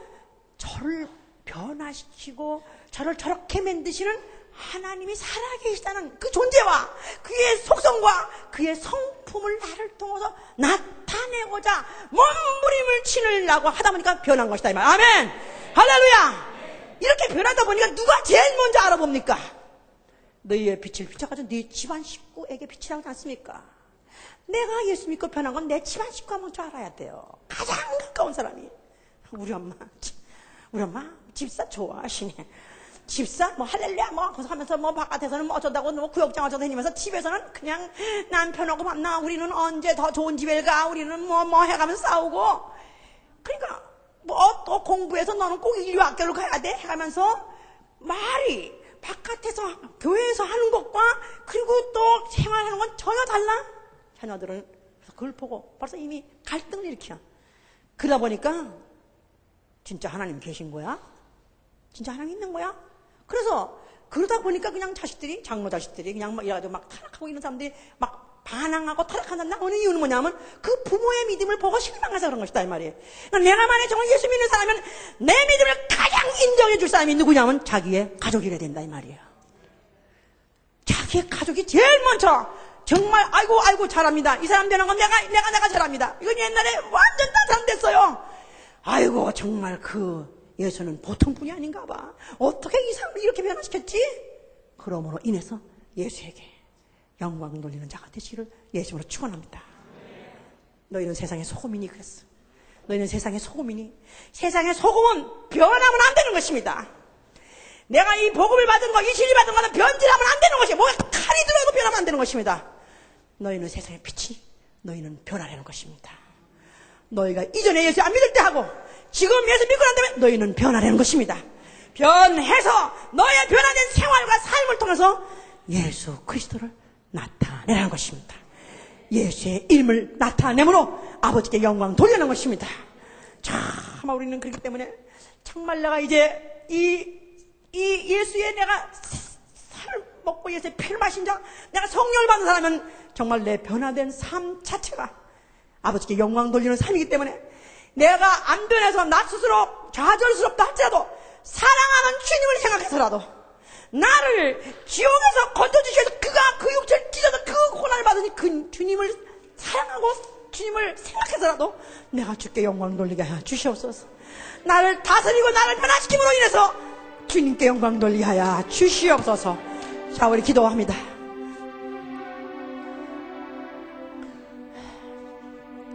저를 변화시키고 저를 저렇게 만드시는 하나님이 살아계시다는 그 존재와 그의 속성과 그의 성품을 나를 통해서 나타내고자 몸부림을 치느라고 하다 보니까 변한 것이다 이 말. 아멘. 할렐루야. 이렇게 변하다 보니까 누가 제일 먼저 알아봅니까? 너희의 빛을 비춰가지고 네 집안 식구에게 빛이라고 하지 않습니까? 내가 예수 믿고 변한 건 내 집안 식구가 먼저 알아야 돼요. 가장 가까운 사람이. 우리 엄마 집사 좋아하시네. 집사 뭐 할렐루야 뭐 하면서 뭐 바깥에서는 뭐 어쩌다고 뭐 구역장 어쩌다 다니면서 집에서는 그냥 남편하고 만나 우리는 언제 더 좋은 집에 가 우리는 뭐 해가면서 싸우고 그러니까 뭐 또 공부해서 너는 꼭 인류학교를 가야 돼 해가면서 말이 바깥에서 교회에서 하는 것과 그리고 또 생활하는 건 전혀 달라. 자녀들은 그걸 보고 벌써 이미 갈등을 일으켜. 그러다 보니까 진짜 하나님 계신 거야? 진짜 하나님 있는 거야? 그래서 그러다 보니까 그냥 자식들이 장로 자식들이 그냥 막 이래가지고 막 타락하고 있는 사람들이 막 반항하고 타락한다. 어느 이유는 뭐냐면 그 부모의 믿음을 보고 실망해서 그런 것이다 이 말이에요. 그러니까 내가 만약에 정말 예수 믿는 사람이면 내 믿음을 가장 인정해 줄 사람이 누구냐면 자기의 가족이래야 된다 이 말이에요. 자기의 가족이 제일 먼저 정말 아이고 잘합니다. 이 사람 되는 건 내가 잘합니다. 이건 옛날에 완전 딴 사람 됐어요. 아이고 정말 그 예수는 보통 분이 아닌가 봐. 어떻게 이 사람을 이렇게 변화시켰지? 그러므로 인해서 예수에게 영광 돌리는 자가 되시기를 예수로 축원합니다. 너희는 세상의 소금이니 그랬어. 너희는 세상의 소금이니 세상의 소금은 변하면 안 되는 것입니다. 내가 이 복음을 받은 거, 이 진리 받은 거는 변질하면 안 되는 것이에요. 뭐가 칼이 들어도 변하면 안 되는 것입니다. 너희는 세상의 빛이 너희는 변하려는 것입니다. 너희가 이전에 예수 안 믿을 때 하고 지금 예수 믿고 난 다음에 너희는 변하려는 것입니다. 변해서 너의 변화된 생활과 삶을 통해서 예수 그리스도를 나타내라는 것입니다. 예수의 이름을 나타내므로 아버지께 영광 돌리는 것입니다. 참 우리는 그렇기 때문에 정말 내가 이제 이 예수의 내가 살을 먹고 예수의 피를 마신 자 내가 성령을 받은 사람은 정말 내 변화된 삶 자체가 아버지께 영광 돌리는 삶이기 때문에 내가 안 변해서 나 스스로 좌절스럽다 할지라도 사랑하는 주님을 생각해서라도 나를 지옥에서 건져주셔서 그가 그 육체를 찢어서 그 고난을 받으니 그 주님을 사랑하고 주님을 생각해서라도 내가 주께 영광 돌리게 하여 주시옵소서. 나를 다스리고 나를 변화시킴으로 인해서 주님께 영광 돌리게 하여 주시옵소서. 자, 우리 기도합니다.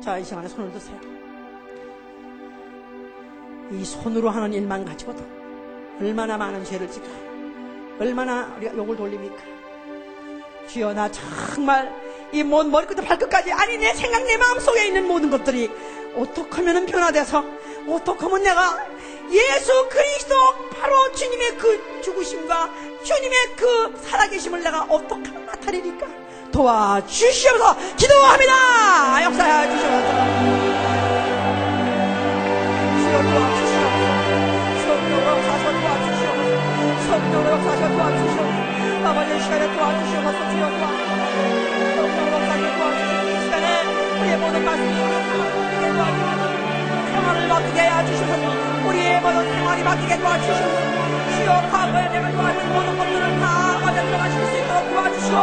자, 이 시간에 손을 드세요. 이 손으로 하는 일만 가지고도 얼마나 많은 죄를 짓고 얼마나 우리가 욕을 돌립니까? 주여, 나 정말 이 머리끝부터 발끝까지 아니 내 생각 내 마음속에 있는 모든 것들이 어떻게 하면 변화돼서 어떻게 하면 내가 예수 그리스도 바로 주님의 그 죽으심과 주님의 그 살아계심을 내가 어떻게 하면 나타내니까 도와주시옵소서. 기도합니다. 역사해 주시옵소서. 주여 도와주시옵소서. 성령으로 역사하셔 도와주시옵소서. 성령으로 역사하셔 도와주시옵소서. 아버지 시간에 도와주시옵소서. 주여 도와주시옵소서. 성령으로 역사하셔 도와주시옵소서. 이 시간에 우리의 모든 말씀이 우리에게 도와주시옵소서. 평화를 맡기게 하여 주시옵소서. 우리의 모든 생활이 맡기게 도와주시옵소서. 주여 과거에 내가 도와준 모든 것들을 다 맞아 들어가실 수 있도록 도와주시오.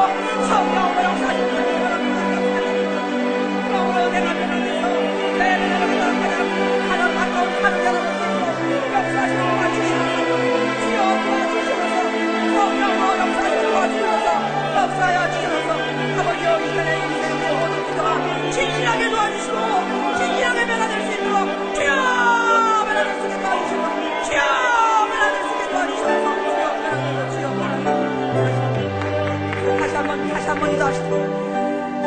성령으로 역사하시는 분들을 그러므로 내가 변화돼서 내 변화가 하나님 가까운 하늘 열어볼 수 있도록 역사하시는 도와주시옵소서. 주여 도와주시옵소서. 성령으로 역사하시는 도와주시옵소서. 역사하여 주시옵소서. 아버지여 이 시간에 인생의 모든 기도가 진실하게 도와주시고 진실하게 변화될 수 있도록 주여 변화될 수 있게 도와주시고 주여 변화될 수 있게 도와주시옵소서. 다시 한번 기도하시죠.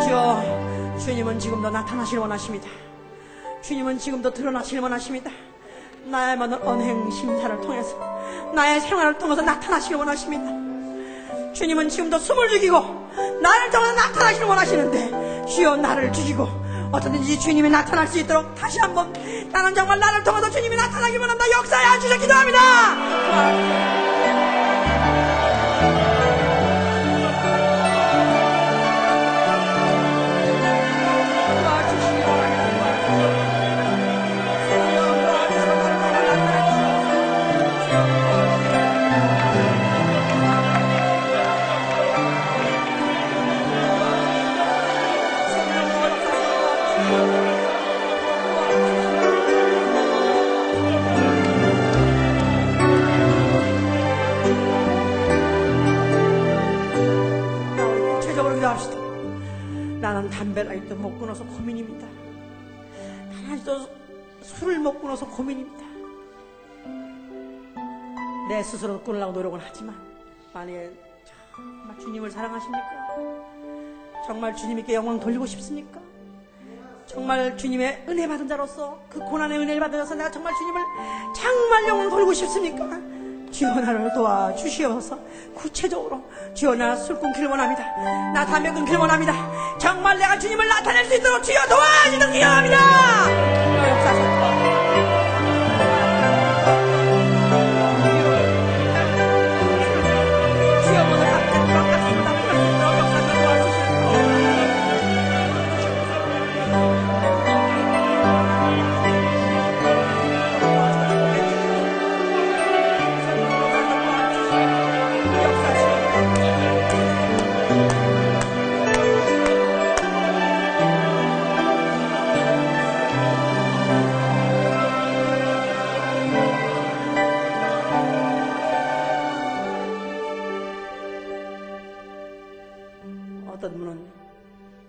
주여, 주님은 지금도 나타나시길 원하십니다. 주님은 지금도 드러나시길 원하십니다. 나의 모든 언행 심사를 통해서 나의 생활을 통해서 나타나시길 원하십니다. 주님은 지금도 숨을 죽이고 나를 통해서 나타나시길 원하시는데 주여 나를 죽이고 어쩌든지 주님이 나타날 수 있도록 다시 한번 나는 정말 나를 통해서 주님이 나타나길 원한다. 역사에 앉으셔 기도합니다. 기도합시다. 나는 담배를 아직도 못 끊어서 고민입니다. 나는 아직도 술을 못 끊어서 고민입니다. 내 스스로 끊으려고 노력을 하지만 만약에 정말 주님을 사랑하십니까? 정말 주님께 영광 돌리고 싶습니까? 정말 주님의 은혜 받은 자로서 그 고난의 은혜를 받아서 내가 정말 주님을 정말 영광 돌리고 싶습니까? 주여 나를 도와주시옵소서. 구체적으로 주여 나 술 끊기를 원합니다. 나 담배 끊기를 원합니다. 정말 내가 주님을 나타낼 수 있도록 주여 도와주시길 기도합니다. 주여 역사하소서. 어떤 분은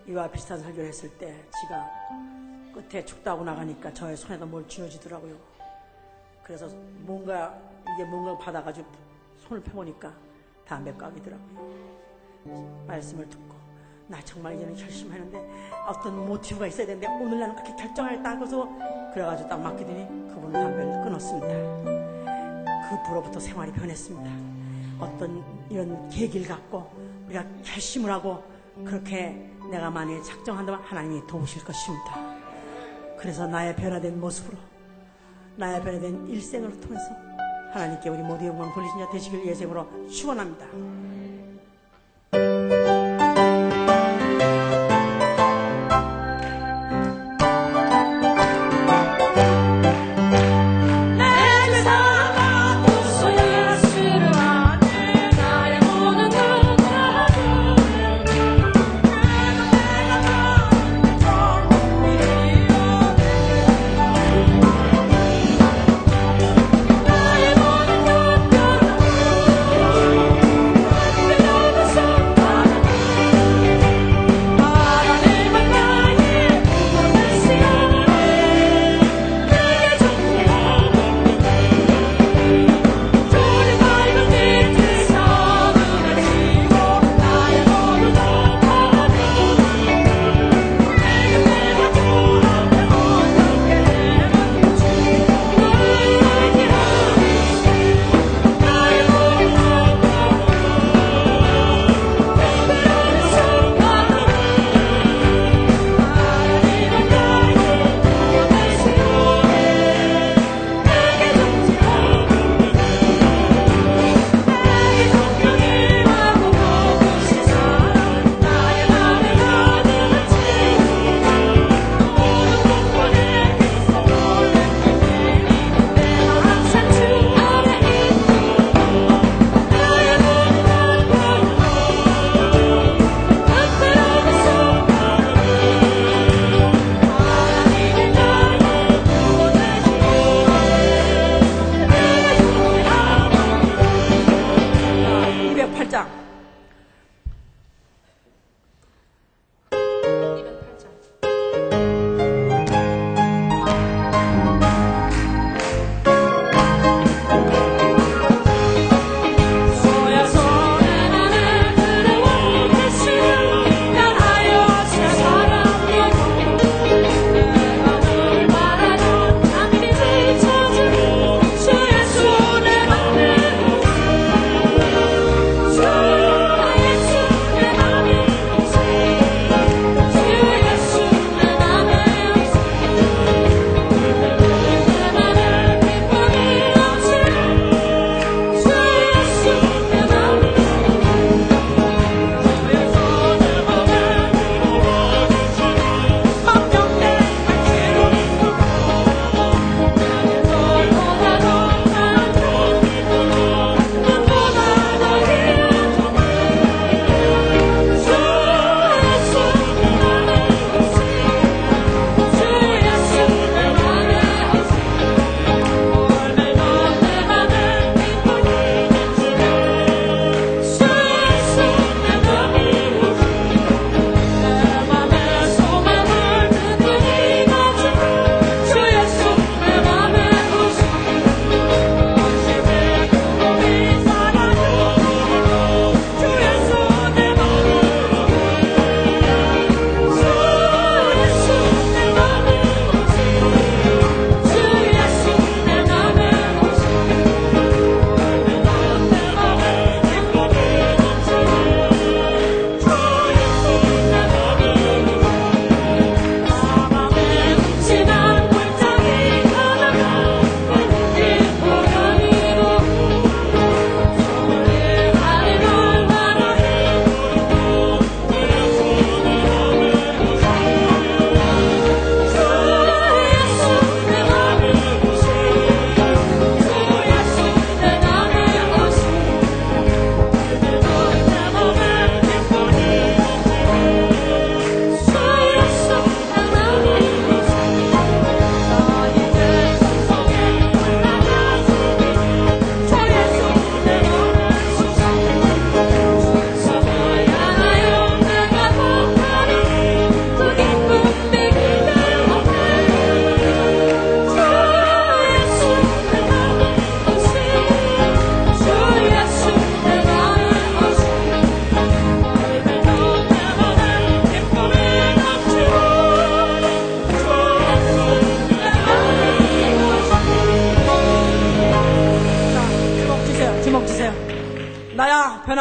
이와 비슷한 설교를 했을 때 지가 끝에 죽다고 나가니까 저의 손에다 뭘 쥐어지더라고요. 그래서 뭔가 받아가지고 손을 펴보니까 담배각이더라고요. 말씀을 듣고 나 정말 이제는 결심하는데 어떤 모티브가 있어야 되는데 오늘 나는 그렇게 결정하겠다 하고서 그래가지고 딱 맡기더니 그분은 담배를 끊었습니다. 그 부로부터 생활이 변했습니다. 어떤 이런 계기를 갖고 우리가 결심을 하고 그렇게 내가 만약에 작정한다면 하나님이 도우실 것입니다. 그래서 나의 변화된 모습으로 나의 변화된 일생을 통해서 하나님께 우리 모두 영광 돌리신 자 되시길 예수님으로 축원합니다.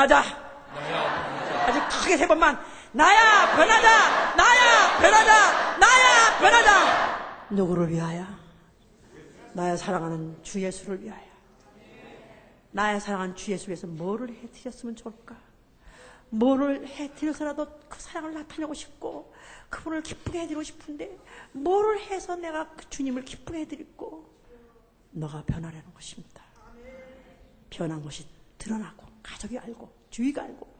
변하자. 아주 크게 3번만. 나야 변하자. 나야 변하자. 나야 변하자. 누구를 위하여? 나의 사랑하는 주 예수를 위하여. 나의 사랑하는 주 예수 위해서 뭐를 해드렸으면 좋을까? 뭐를 해드려서라도 그 사랑을 나타내고 싶고 그분을 기쁘게 해드리고 싶은데 뭐를 해서 내가 그 주님을 기쁘게 해드리고 너가 변하려는 것입니다. 변한 것이 드러나고 가족이 알고 주위가 알고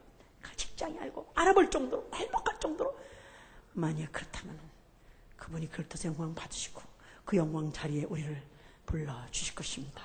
직장이 알고 알아볼 정도로 행복할 정도로 만약 그렇다면 그분이 그렇다서 영광 받으시고 그 영광 자리에 우리를 불러주실 것입니다.